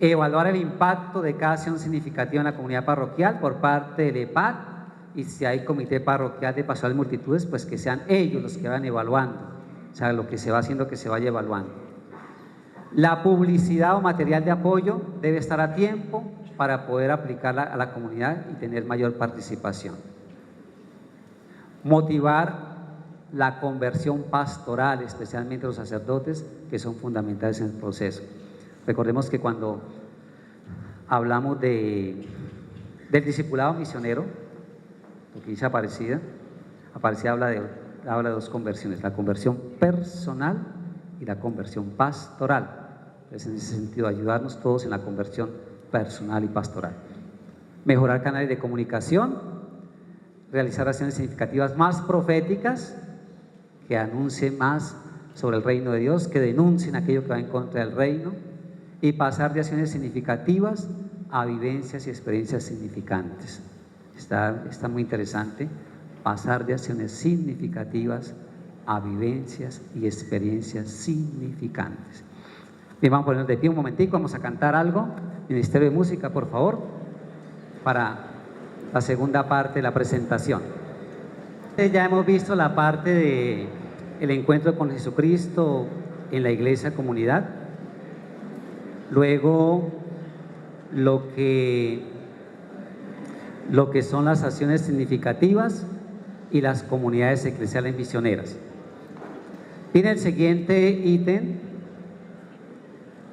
Evaluar el impacto de cada acción significativa en la comunidad parroquial por parte del EPAD, y si hay comité parroquial de pastoral de multitudes, pues que sean ellos los que van evaluando, o sea, lo que se va haciendo, que se vaya evaluando. La publicidad o material de apoyo debe estar a tiempo para poder aplicarla a la comunidad y tener mayor participación. Motivar la conversión pastoral, especialmente los sacerdotes, que son fundamentales en el proceso. Recordemos que cuando hablamos del discipulado misionero, lo que dice Aparecida habla de 2 conversiones: la conversión personal y la conversión pastoral. Entonces, en ese sentido, ayudarnos todos en la conversión personal y pastoral. Mejorar canales de comunicación, realizar acciones significativas más proféticas, que anuncien más sobre el reino de Dios, que denuncien aquello que va en contra del reino, y pasar de acciones significativas a vivencias y experiencias significantes. Está muy interesante, pasar de acciones significativas a vivencias y experiencias significantes. Bien, vamos a ponernos de pie un momentico, vamos a cantar algo. Ministerio de Música, por favor, para la segunda parte de la presentación. Ya hemos visto la parte del encuentro con Jesucristo en la iglesia comunidad. Luego lo que son las acciones significativas y las comunidades eclesiales misioneras. Viene el siguiente ítem,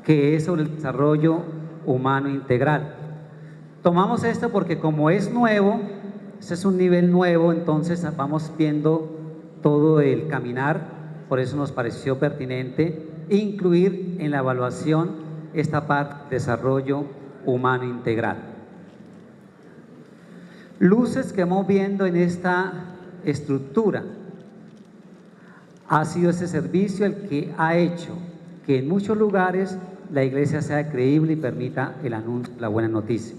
que es sobre el desarrollo humano integral. Tomamos esto porque como es nuevo, este es un nivel nuevo, entonces vamos viendo todo el caminar, por eso nos pareció pertinente incluir en la evaluación esta parte de desarrollo humano integral. Luces que vamos viendo en esta estructura. Ha sido ese servicio el que ha hecho que en muchos lugares la iglesia sea creíble y permita el anuncio de la buena noticia.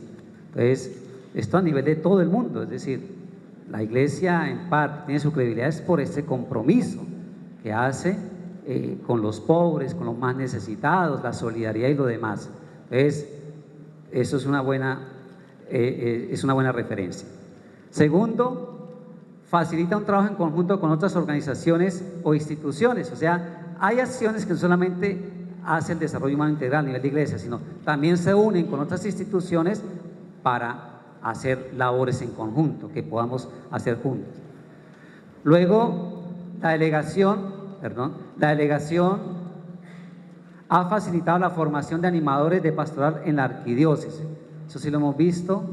Entonces, esto a nivel de todo el mundo, es decir, la iglesia en parte tiene su credibilidad es por este compromiso que hace con los pobres, con los más necesitados, la solidaridad y lo demás. Entonces, eso es una buena referencia. Segundo, facilita un trabajo en conjunto con otras organizaciones o instituciones. O sea, hay acciones que no solamente hacen el desarrollo humano integral a nivel de iglesia, sino también se unen con otras instituciones para hacer labores en conjunto, que podamos hacer juntos. Luego, la delegación ha facilitado la formación de animadores de pastoral en la arquidiócesis. Eso sí lo hemos visto,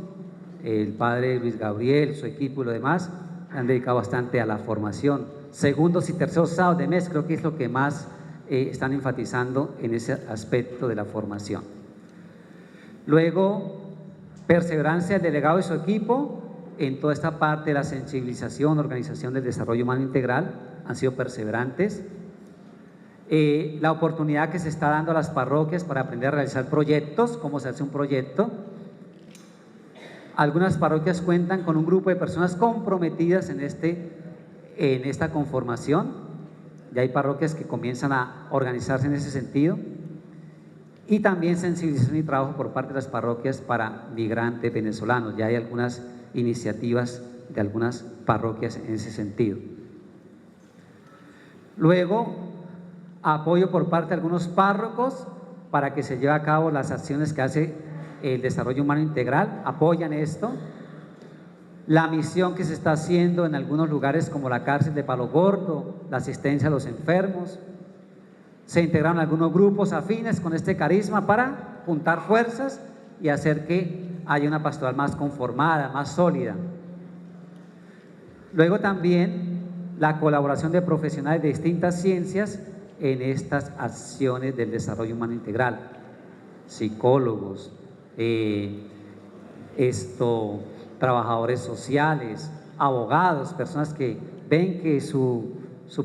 el padre Luis Gabriel, su equipo y lo demás han dedicado bastante a la formación. Segundos y terceros sábados de mes creo que es lo que más están enfatizando en ese aspecto de la formación. Luego, perseverancia del delegado y su equipo en toda esta parte de la sensibilización, organización del desarrollo humano integral, han sido perseverantes. La oportunidad que se está dando a las parroquias para aprender a realizar proyectos, cómo se hace un proyecto. Algunas parroquias cuentan con un grupo de personas comprometidas en esta conformación. Ya hay parroquias que comienzan a organizarse en ese sentido. Y también sensibilización y trabajo por parte de las parroquias para migrantes venezolanos. Ya hay algunas iniciativas de algunas parroquias en ese sentido. Luego, apoyo por parte de algunos párrocos para que se lleve a cabo las acciones que hace el desarrollo humano integral, apoyan esto. La misión que se está haciendo en algunos lugares como la cárcel de Palo Gordo, la asistencia a los enfermos. Se integraron algunos grupos afines con este carisma para juntar fuerzas y hacer que haya una pastoral más conformada, más sólida. Luego también la colaboración de profesionales de distintas ciencias en estas acciones del desarrollo humano integral, psicólogos, trabajadores sociales, abogados, personas que ven que su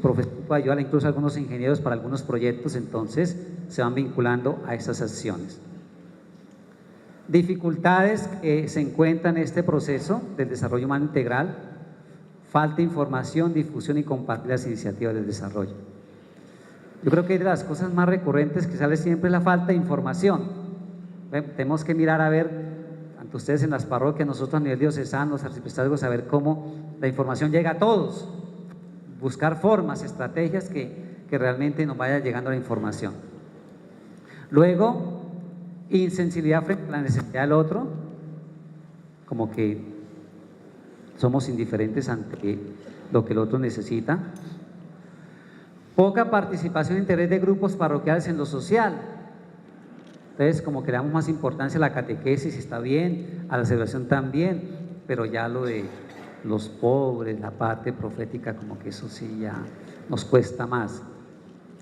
profesión puede ayudar, incluso algunos ingenieros para algunos proyectos, entonces se van vinculando a esas acciones. Dificultades que se encuentran en este proceso del desarrollo humano integral: falta de información, difusión y compartir las iniciativas del desarrollo. Yo creo que de las cosas más recurrentes que sale siempre es la falta de información. Tenemos que mirar a ver, tanto ustedes en las parroquias, nosotros a nivel diocesano, los arciprestazgos, a ver cómo la información llega a todos, buscar formas, estrategias que realmente nos vaya llegando la información. Luego, insensibilidad frente a la necesidad del otro, como que somos indiferentes ante lo que el otro necesita. Poca participación e interés de grupos parroquiales en lo social. Entonces, como que le damos más importancia a la catequesis, está bien, a la celebración también, pero ya lo de los pobres, la parte profética, como que eso sí ya nos cuesta más.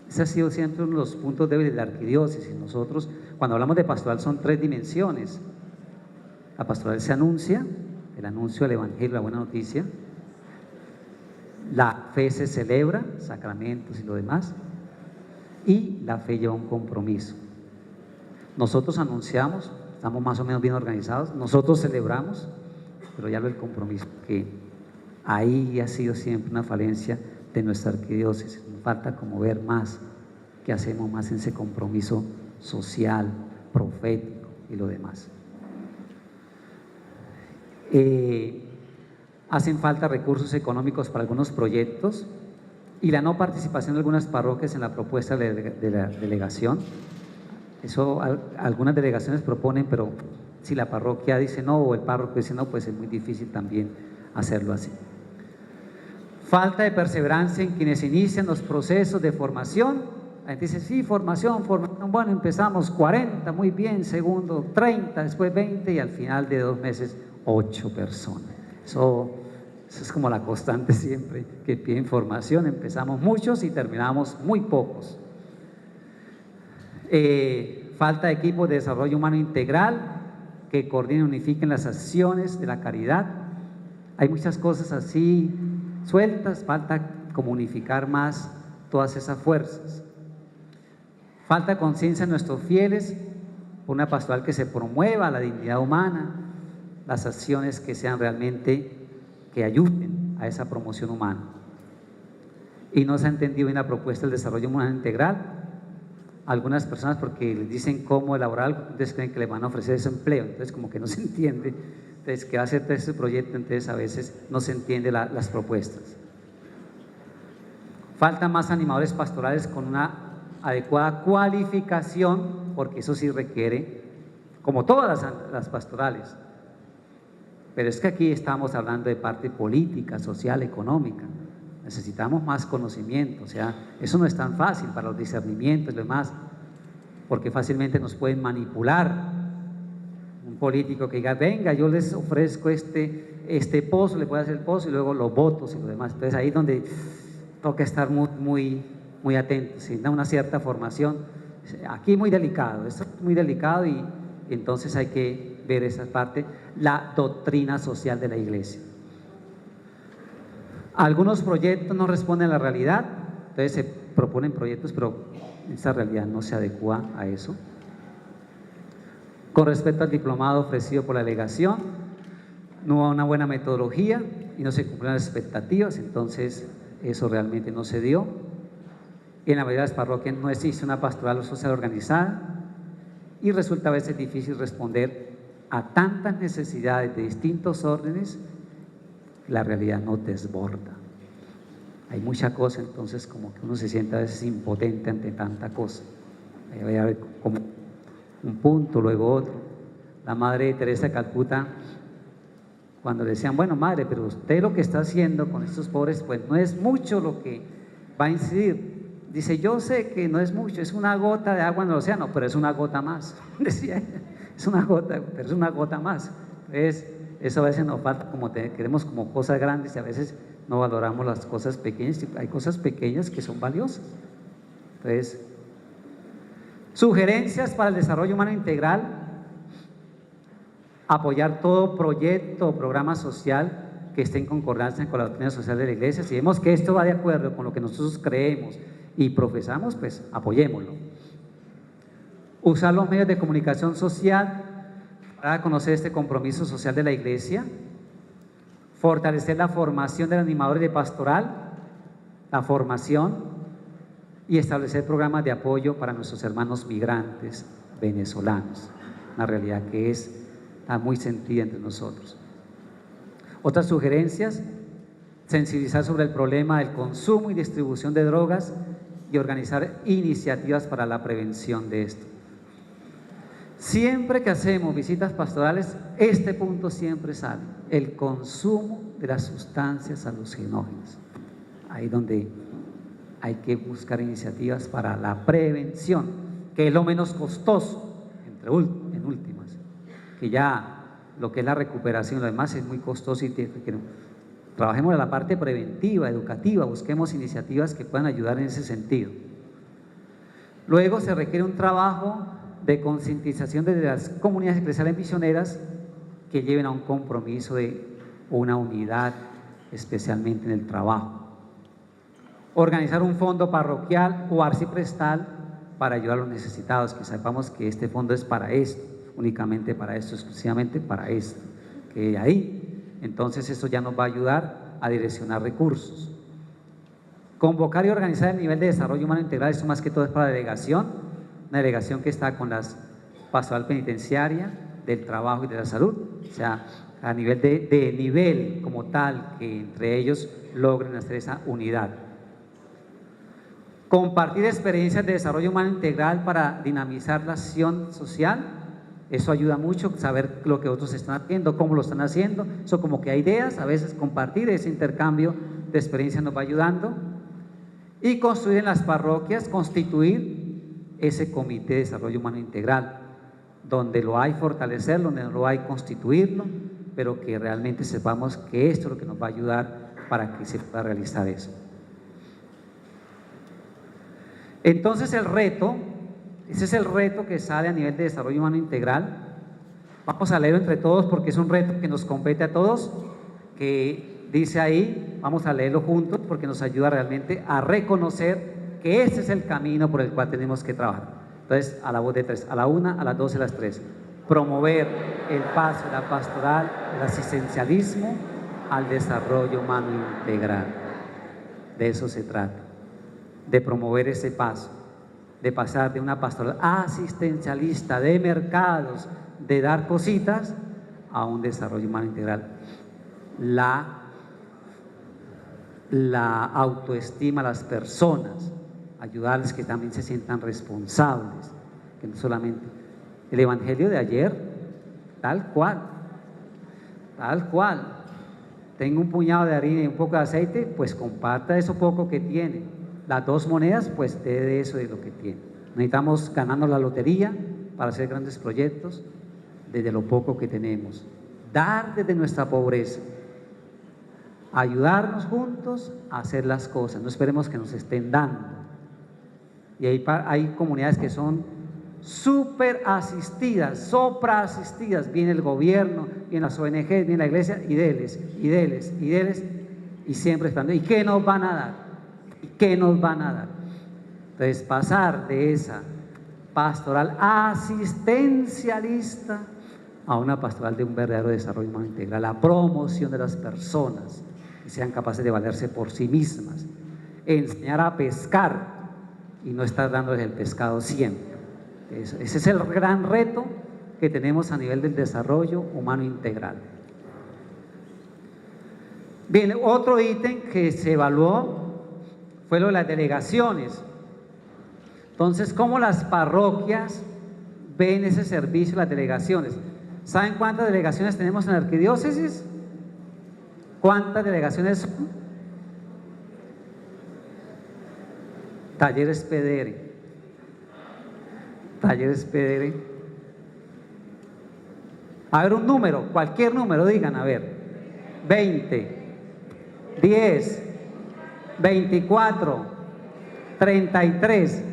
Ese ha sido siempre uno de los puntos débiles de la arquidiócesis. Nosotros, cuando hablamos de pastoral, son 3 dimensiones. La pastoral se anuncia, el anuncio del evangelio, la buena noticia. La fe se celebra, sacramentos y lo demás. Y la fe lleva un compromiso. Nosotros anunciamos, estamos más o menos bien organizados, nosotros celebramos, pero ya lo del compromiso, que ahí ha sido siempre una falencia de nuestra arquidiócesis. Nos falta como ver más, que hacemos más en ese compromiso social, profético y lo demás. Hacen falta recursos económicos para algunos proyectos y la no participación de algunas parroquias en la propuesta de la delegación. Eso algunas delegaciones proponen, pero si la parroquia dice no o el párroco dice no, pues es muy difícil también hacerlo así. Falta de perseverancia en quienes inician los procesos de formación. La gente dice, sí, formación, bueno, empezamos 40, muy bien, segundo 30, después 20 y al final de 2 meses 8 personas. Eso es como la constante siempre, que piden formación, empezamos muchos y terminamos muy pocos. Falta de equipos de desarrollo humano integral que coordinen y unifiquen las acciones de la caridad. Hay muchas cosas así sueltas, falta como unificar más todas esas fuerzas. Falta conciencia en nuestros fieles, una pastoral que se promueva la dignidad humana, las acciones que sean realmente que ayuden a esa promoción humana. Y no se ha entendido bien la propuesta del desarrollo humano integral. Algunas personas, porque les dicen cómo elaborar algo, entonces creen que les van a ofrecer ese empleo, entonces como que no se entiende, entonces qué va a hacer todo ese proyecto, entonces a veces no se entiende las propuestas. Faltan más animadores pastorales con una adecuada cualificación, porque eso sí requiere, como todas las pastorales, pero es que aquí estamos hablando de parte política, social, económica. Necesitamos más conocimiento, o sea, eso no es tan fácil para los discernimientos y lo demás, porque fácilmente nos pueden manipular. Un político que diga, venga, yo les ofrezco este pozo, le puedo hacer el pozo y luego los votos y lo demás. Entonces ahí es donde toca estar muy atentos, sin una cierta formación. Aquí muy delicado, esto es muy delicado y entonces hay que ver esa parte, la doctrina social de la iglesia. Algunos proyectos no responden a la realidad, entonces se proponen proyectos, pero esa realidad no se adecua a eso. Con respecto al diplomado ofrecido por la delegación, no hubo una buena metodología y no se cumplieron las expectativas, entonces eso realmente no se dio. En la mayoría de las parroquias no existe una pastoral social organizada y resulta a veces difícil responder a tantas necesidades de distintos órdenes. La realidad no desborda. Hay mucha cosa, entonces como que uno se siente a veces impotente ante tanta cosa. Ahí voy a ver como un punto, luego otro. La madre Teresa de Calcuta, cuando le decían, bueno madre, pero usted lo que está haciendo con estos pobres, pues no es mucho lo que va a incidir. Dice, yo sé que no es mucho, es una gota de agua en el océano, pero es una gota más. Decía ella, es una gota, pero es una gota más. Entonces, eso a veces nos falta, como queremos como cosas grandes y a veces no valoramos las cosas pequeñas. Hay cosas pequeñas que son valiosas. Entonces, sugerencias para el desarrollo humano integral: apoyar todo proyecto o programa social que esté en concordancia con la doctrina social de la iglesia. Si vemos que esto va de acuerdo con lo que nosotros creemos y profesamos, pues apoyémoslo. Usar los medios de comunicación social para conocer este compromiso social de la iglesia. Fortalecer la formación de los animadores de pastoral, la formación, y establecer programas de apoyo para nuestros hermanos migrantes venezolanos, una realidad que está muy sentida entre nosotros. Otras sugerencias: sensibilizar sobre el problema del consumo y distribución de drogas y organizar iniciativas para la prevención de esto. Siempre que hacemos visitas pastorales, este punto siempre sale: el consumo de las sustancias alucinógenas. Ahí donde hay que buscar iniciativas para la prevención, que es lo menos costoso, en últimas, que ya lo que es la recuperación, lo demás es muy costoso, y trabajemos en la parte preventiva, educativa, busquemos iniciativas que puedan ayudar en ese sentido. Luego se requiere un trabajo de concientización desde las comunidades eclesiales misioneras que lleven a un compromiso de una unidad, especialmente en el trabajo. Organizar un fondo parroquial o arciprestal para ayudar a los necesitados, que sepamos que este fondo es para esto, únicamente para esto, exclusivamente para esto, que ahí, entonces eso ya nos va a ayudar a direccionar recursos. Convocar y organizar el nivel de desarrollo humano integral, esto más que todo es para la delegación, una delegación que está con la pastoral penitenciaria, del trabajo y de la salud, o sea, a nivel de nivel como tal, que entre ellos logren hacer esa unidad. Compartir experiencias de desarrollo humano integral para dinamizar la acción social, eso ayuda mucho, saber lo que otros están haciendo, cómo lo están haciendo, eso como que hay ideas, a veces compartir ese intercambio de experiencias nos va ayudando. Y construir en las parroquias, constituir ese comité de desarrollo humano integral, donde lo hay fortalecerlo, donde no lo hay constituirlo, pero que realmente sepamos que esto es lo que nos va a ayudar para que se pueda realizar eso. Entonces el reto, ese es el reto que sale a nivel de desarrollo humano integral. Vamos a leerlo entre todos porque es un reto que nos compete a todos, que dice ahí, vamos a leerlo juntos porque nos ayuda realmente a reconocer que ese es el camino por el cual tenemos que trabajar. Entonces, a la voz de tres, a la 1, a las 2 y a las 3. Promover el paso de la pastoral, del asistencialismo al desarrollo humano integral. De eso se trata, de promover ese paso, de pasar de una pastoral asistencialista, de mercados, de dar cositas, a un desarrollo humano integral. La autoestima a las personas, ayudarles que también se sientan responsables, que no solamente el evangelio de ayer, tal cual, tengo un puñado de harina y un poco de aceite, pues comparta eso poco que tiene. Las 2 monedas, pues dé de eso de lo que tiene. Necesitamos ganarnos la lotería para hacer grandes proyectos desde lo poco que tenemos, dar desde nuestra pobreza, ayudarnos juntos a hacer las cosas, no esperemos que nos estén dando. Y hay comunidades que son súper asistidas, sopraasistidas, viene el gobierno, viene las ONG, viene la iglesia y deles, y siempre esperando, ¿y qué nos van a dar? ¿Y qué nos van a dar? Entonces, pasar de esa pastoral asistencialista a una pastoral de un verdadero desarrollo humano integral, la promoción de las personas, que sean capaces de valerse por sí mismas, enseñar a pescar y no estar dándoles el pescado siempre. Ese es el gran reto que tenemos a nivel del desarrollo humano integral. Bien, otro ítem que se evaluó fue lo de las delegaciones. Entonces, ¿cómo las parroquias ven ese servicio, las delegaciones? ¿Saben cuántas delegaciones tenemos en la arquidiócesis? ¿Cuántas delegaciones son? Talleres PDR. Talleres PDR. A ver, un número, cualquier número, digan, a ver. 20, 10, 24, 33.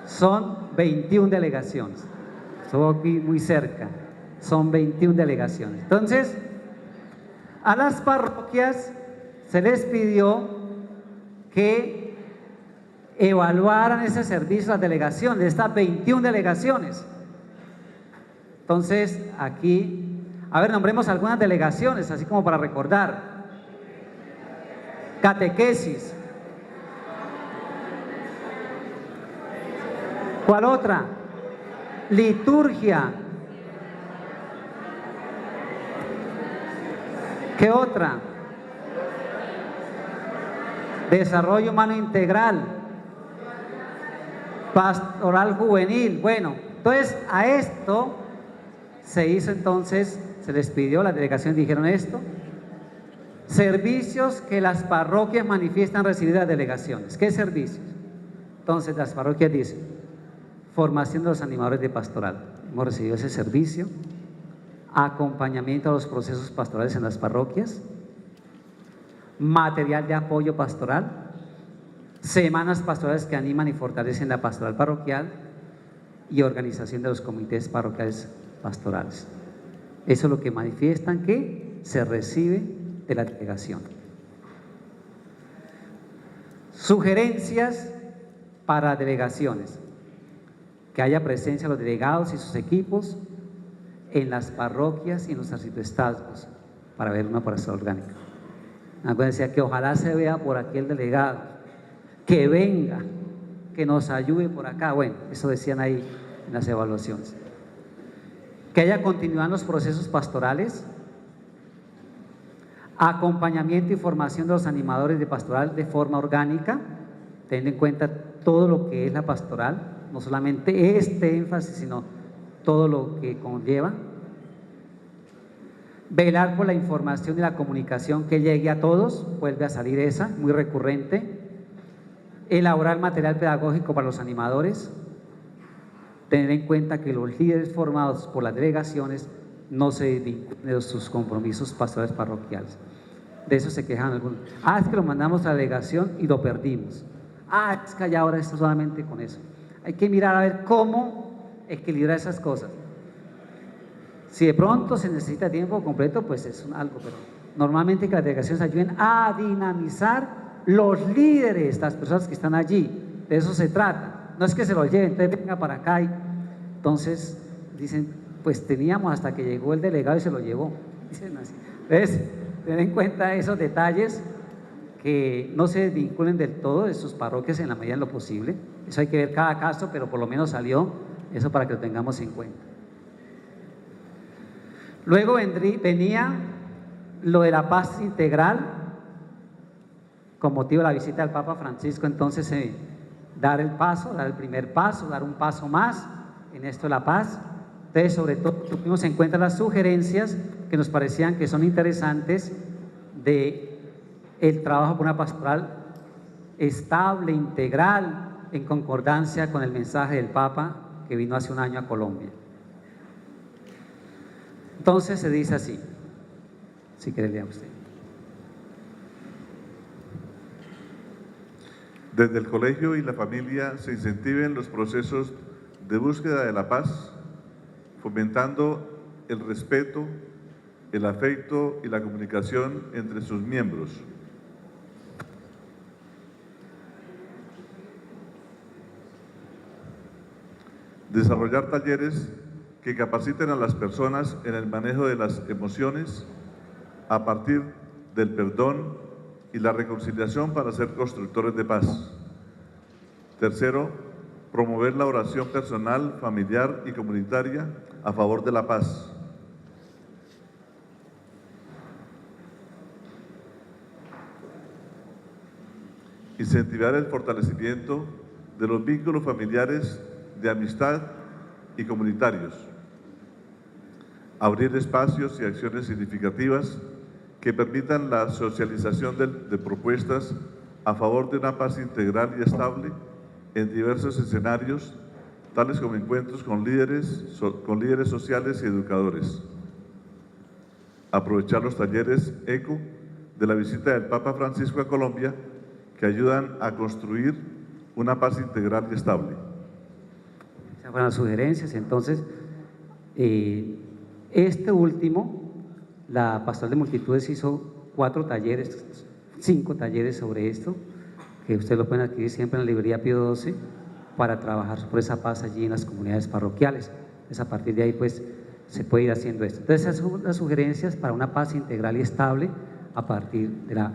Son 21 delegaciones. Estuvo aquí muy cerca. Son 21 delegaciones. Entonces, a las parroquias se les pidió que evaluaran ese servicio, las delegaciones, estas 21 delegaciones. Entonces, aquí, a ver, nombremos algunas delegaciones, así como para recordar. Catequesis. ¿Cuál otra? Liturgia. ¿Qué otra? Desarrollo humano integral. Pastoral juvenil. Bueno, entonces a esto se hizo entonces, se les pidió, las delegaciones dijeron esto, servicios que las parroquias manifiestan recibir de las delegaciones. ¿Qué servicios? Entonces las parroquias dicen, formación de los animadores de pastoral, hemos recibido ese servicio, acompañamiento a los procesos pastorales en las parroquias, material de apoyo pastoral, semanas pastorales que animan y fortalecen la pastoral parroquial y organización de los comités parroquiales pastorales. Eso es lo que manifiestan que se recibe de la delegación. Sugerencias para delegaciones: que haya presencia de los delegados y sus equipos en las parroquias y en los arciprestazgos para ver una pastoral orgánica. Alguien decía que ojalá se vea por aquí el delegado, que venga, que nos ayude por acá. Bueno, eso decían ahí en las evaluaciones. Que haya continuidad en los procesos pastorales, acompañamiento y formación de los animadores de pastoral de forma orgánica, teniendo en cuenta todo lo que es la pastoral, no solamente este énfasis, sino todo lo que conlleva. Velar por la información y la comunicación que llegue a todos, vuelve a salir esa, muy recurrente. Elaborar material pedagógico para los animadores, tener en cuenta que los líderes formados por las delegaciones no se vinculen de sus compromisos pastorales parroquiales. De eso se quejan algunos. Es que lo mandamos a la delegación y lo perdimos. Es que allá ahora está solamente con eso. Hay que mirar a ver cómo equilibrar esas cosas. Si de pronto se necesita tiempo completo, pues es algo, pero normalmente que las delegaciones ayuden a dinamizar los líderes, las personas que están allí. De eso se trata. no es que se lo lleven, entonces venga para acá. Y entonces dicen, pues teníamos hasta que llegó el delegado y se lo llevó. Dicen así. Entonces, ten en cuenta esos detalles, que no se vinculen del todo de sus parroquias en la medida de lo posible. Eso hay que ver cada caso, pero por lo menos salió eso para que lo tengamos en cuenta. Luego venía lo de la paz integral, con motivo de la visita del Papa Francisco. Entonces dar el primer paso, dar un paso más en esto de la paz. Entonces, sobre todo, tuvimos en cuenta las sugerencias que nos parecían que son interesantes de el trabajo por una pastoral estable, integral, en concordancia con el mensaje del Papa que vino hace un año a Colombia. Entonces se dice así, si quiere leer usted. Desde el colegio y la familia se incentiven los procesos de búsqueda de la paz, fomentando el respeto, el afecto y la comunicación entre sus miembros. Desarrollar talleres que capaciten a las personas en el manejo de las emociones a partir del perdón y la reconciliación para ser constructores de paz. Tercero, promover la oración personal, familiar y comunitaria a favor de la paz. Incentivar el fortalecimiento de los vínculos familiares de amistad y comunitarios. Abrir espacios y acciones significativas que permitan la socialización de propuestas a favor de una paz integral y estable en diversos escenarios, tales como encuentros con líderes sociales y educadores. Aprovechar los talleres ECO de la visita del Papa Francisco a Colombia, que ayudan a construir una paz integral y estable. Esas fueron las sugerencias. Entonces, este último, la Pastoral de Multitudes hizo 5 talleres sobre esto, que ustedes lo pueden adquirir siempre en la librería Pío XII, para trabajar por esa paz allí en las comunidades parroquiales. Entonces, a partir de ahí, pues, se puede ir haciendo esto. Entonces, esas son las sugerencias para una paz integral y estable a partir de la...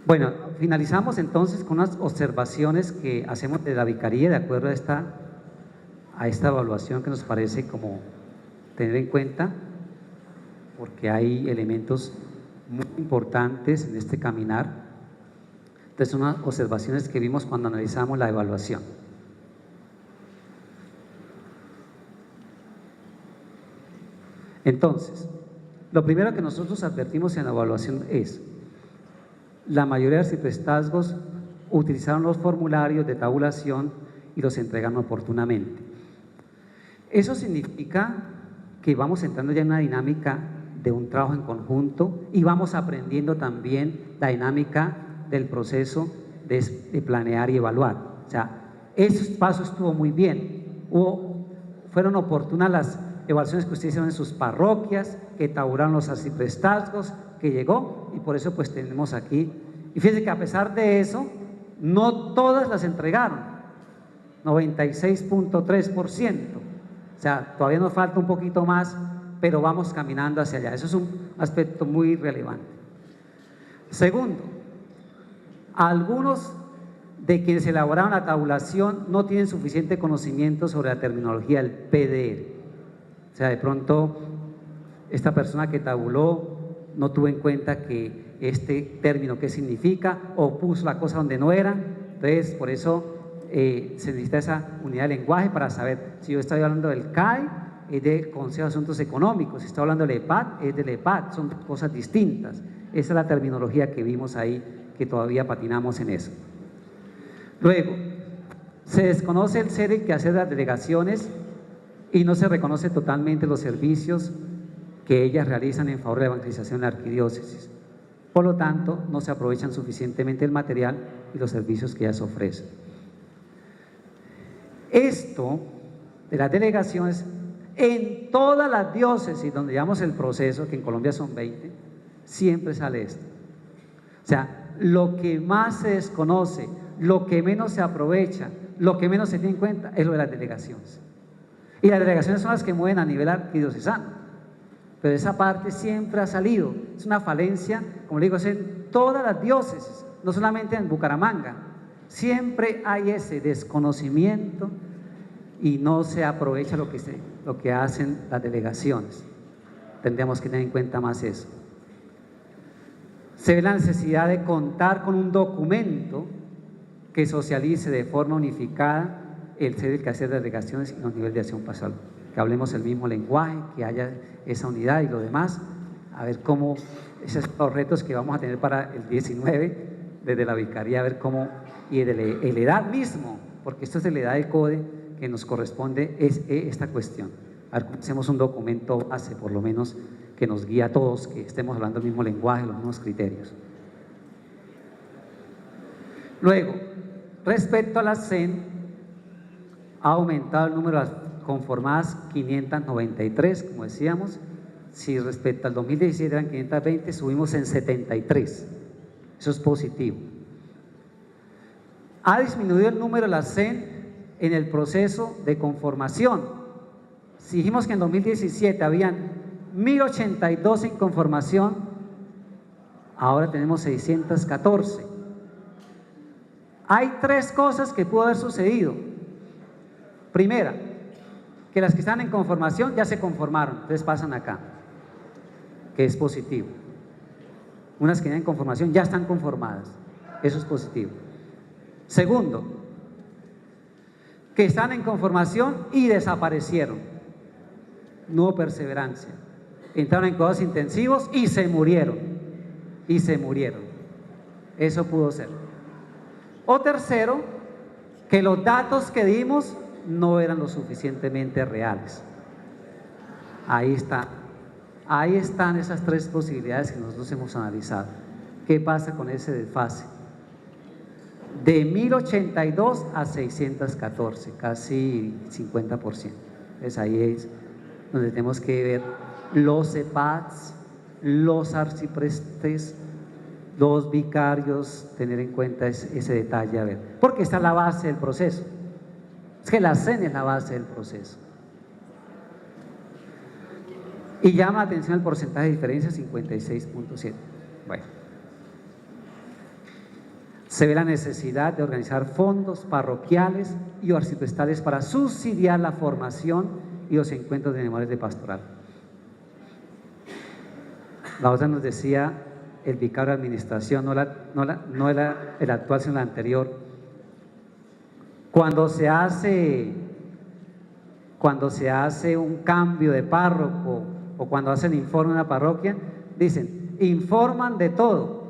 Bueno, finalizamos entonces con unas observaciones que hacemos de la Vicaría de acuerdo a esta evaluación, que nos parece como tener en cuenta, porque hay elementos muy importantes en este caminar. Entonces, son unas observaciones que vimos cuando analizamos la evaluación. Entonces, lo primero que nosotros advertimos en la evaluación es: la mayoría de arciprestazgos utilizaron los formularios de tabulación y los entregaron oportunamente. Eso significa que vamos entrando ya en una dinámica de un trabajo en conjunto y vamos aprendiendo también la dinámica del proceso de planear y evaluar. O sea, ese paso estuvo muy bien. Fueron oportunas las evaluaciones que ustedes hicieron en sus parroquias, que tabularon los arciprestazgos, que llegó, y por eso pues tenemos aquí. Y fíjense que a pesar de eso, no todas las entregaron, 96.3%. O sea, todavía nos falta un poquito más, pero vamos caminando hacia allá. Eso es un aspecto muy relevante. Segundo, algunos de quienes elaboraron la tabulación no tienen suficiente conocimiento sobre la terminología del PDR. O sea, de pronto esta persona que tabuló no tuvo en cuenta que este término qué significa, o puso la cosa donde no era. Entonces, por eso se necesita esa unidad de lenguaje para saber si yo estoy hablando del CAE, es del Consejo de Asuntos Económicos, si estoy hablando del EPAT, es del EPAT, son cosas distintas. Esa es la terminología que vimos ahí, que todavía patinamos en eso. Luego, se desconoce el ser el quehacer de las delegaciones y no se reconoce totalmente los servicios que ellas realizan en favor de la evangelización en la arquidiócesis. Por lo tanto, no se aprovechan suficientemente el material y los servicios que ellas ofrecen. Esto de las delegaciones, en todas las diócesis donde llevamos el proceso, que en Colombia son 20, siempre sale esto. O sea, lo que más se desconoce, lo que menos se aprovecha, lo que menos se tiene en cuenta es lo de las delegaciones. Y las delegaciones son las que mueven a nivel arquidiocesano. Pero esa parte siempre ha salido. Es una falencia, como le digo, es en todas las diócesis, no solamente en Bucaramanga. Siempre hay ese desconocimiento y no se aprovecha lo que hacen las delegaciones. Tendríamos que tener en cuenta más eso. Se ve la necesidad de contar con un documento que socialice de forma unificada el ser el quehacer de delegaciones y los niveles de acción pastoral, que hablemos el mismo lenguaje, que haya esa unidad y lo demás, a ver cómo, esos son los retos que vamos a tener para el 19, desde la Vicaría, a ver cómo, y el edad mismo, porque esto es de la edad del CODE, que nos corresponde es esta cuestión. A ver cómo hacemos un documento base, por lo menos, que nos guíe a todos, que estemos hablando el mismo lenguaje, los mismos criterios. Luego, respecto a la CEN, ha aumentado el número de las conformadas 593, como decíamos. Si respecto al 2017 eran 520, subimos en 73. Eso es positivo. Ha disminuido el número de la CEN en el proceso de conformación. Si dijimos que en 2017 habían 1082 en conformación, ahora tenemos 614. Hay tres cosas que pudo haber sucedido. Primera, que las que están en conformación ya se conformaron, entonces pasan acá, que es positivo. Unas que están en conformación ya están conformadas, eso es positivo. Segundo, que están en conformación y desaparecieron, no hubo perseverancia, entraron en cuidados intensivos y se murieron, eso pudo ser. O tercero, que los datos que dimos no eran lo suficientemente reales. Ahí están esas tres posibilidades que nosotros hemos analizado. ¿Qué pasa con ese desfase? De 1082 a 614, casi 50%. Entonces ahí es donde tenemos que ver los EPADs, los arciprestes, los vicarios, tener en cuenta ese detalle, a ver, porque está la base del proceso. Es que la CEN es la base del proceso. Y llama la atención el porcentaje de diferencia, 56.7. Bueno, se ve la necesidad de organizar fondos parroquiales y arciprestales para subsidiar la formación y los encuentros de animales de pastoral. La otra nos decía el vicario de administración, no era el actual, sino el anterior. Cuando se hace un cambio de párroco o cuando hacen informe en una parroquia, dicen, informan de todo,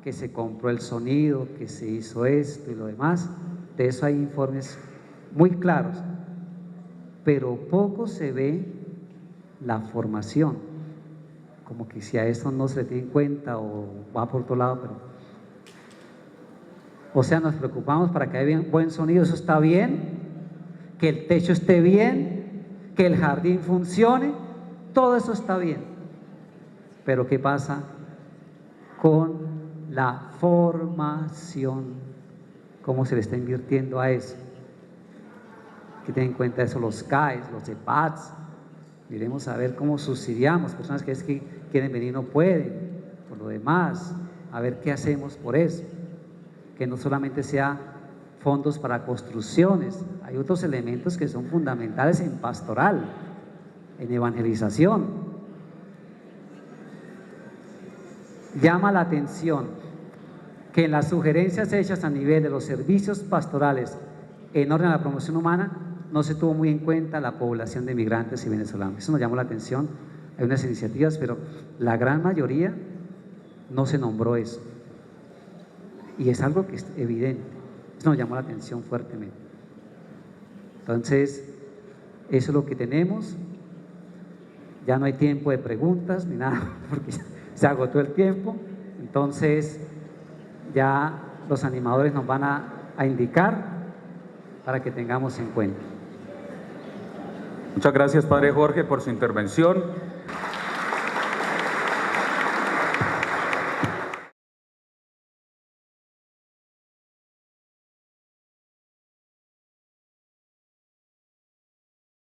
que se compró el sonido, que se hizo esto y lo demás. De eso hay informes muy claros, pero poco se ve la formación, como que si a eso no se le tiene en cuenta o va por otro lado, pero o sea, nos preocupamos para que haya buen sonido, eso está bien, que el techo esté bien, que el jardín funcione, todo eso está bien. Pero ¿qué pasa con la formación? ¿Cómo se le está invirtiendo a eso? Hay que tener en cuenta eso, los CAES, los EPADs. Miremos a ver cómo subsidiamos, personas que quieren venir y no pueden, por lo demás, a ver qué hacemos por eso. Que no solamente sea fondos para construcciones, hay otros elementos que son fundamentales en pastoral, en evangelización. Llama la atención que en las sugerencias hechas a nivel de los servicios pastorales en orden a la promoción humana no se tuvo muy en cuenta la población de migrantes y venezolanos. Eso nos llamó la atención, hay unas iniciativas, pero la gran mayoría no se nombró eso. Y es algo que es evidente, eso nos llamó la atención fuertemente. Entonces, eso es lo que tenemos. Ya no hay tiempo de preguntas ni nada, porque se agotó el tiempo. Entonces, ya los animadores nos van a indicar para que tengamos en cuenta. Muchas gracias, Padre Jorge, por su intervención.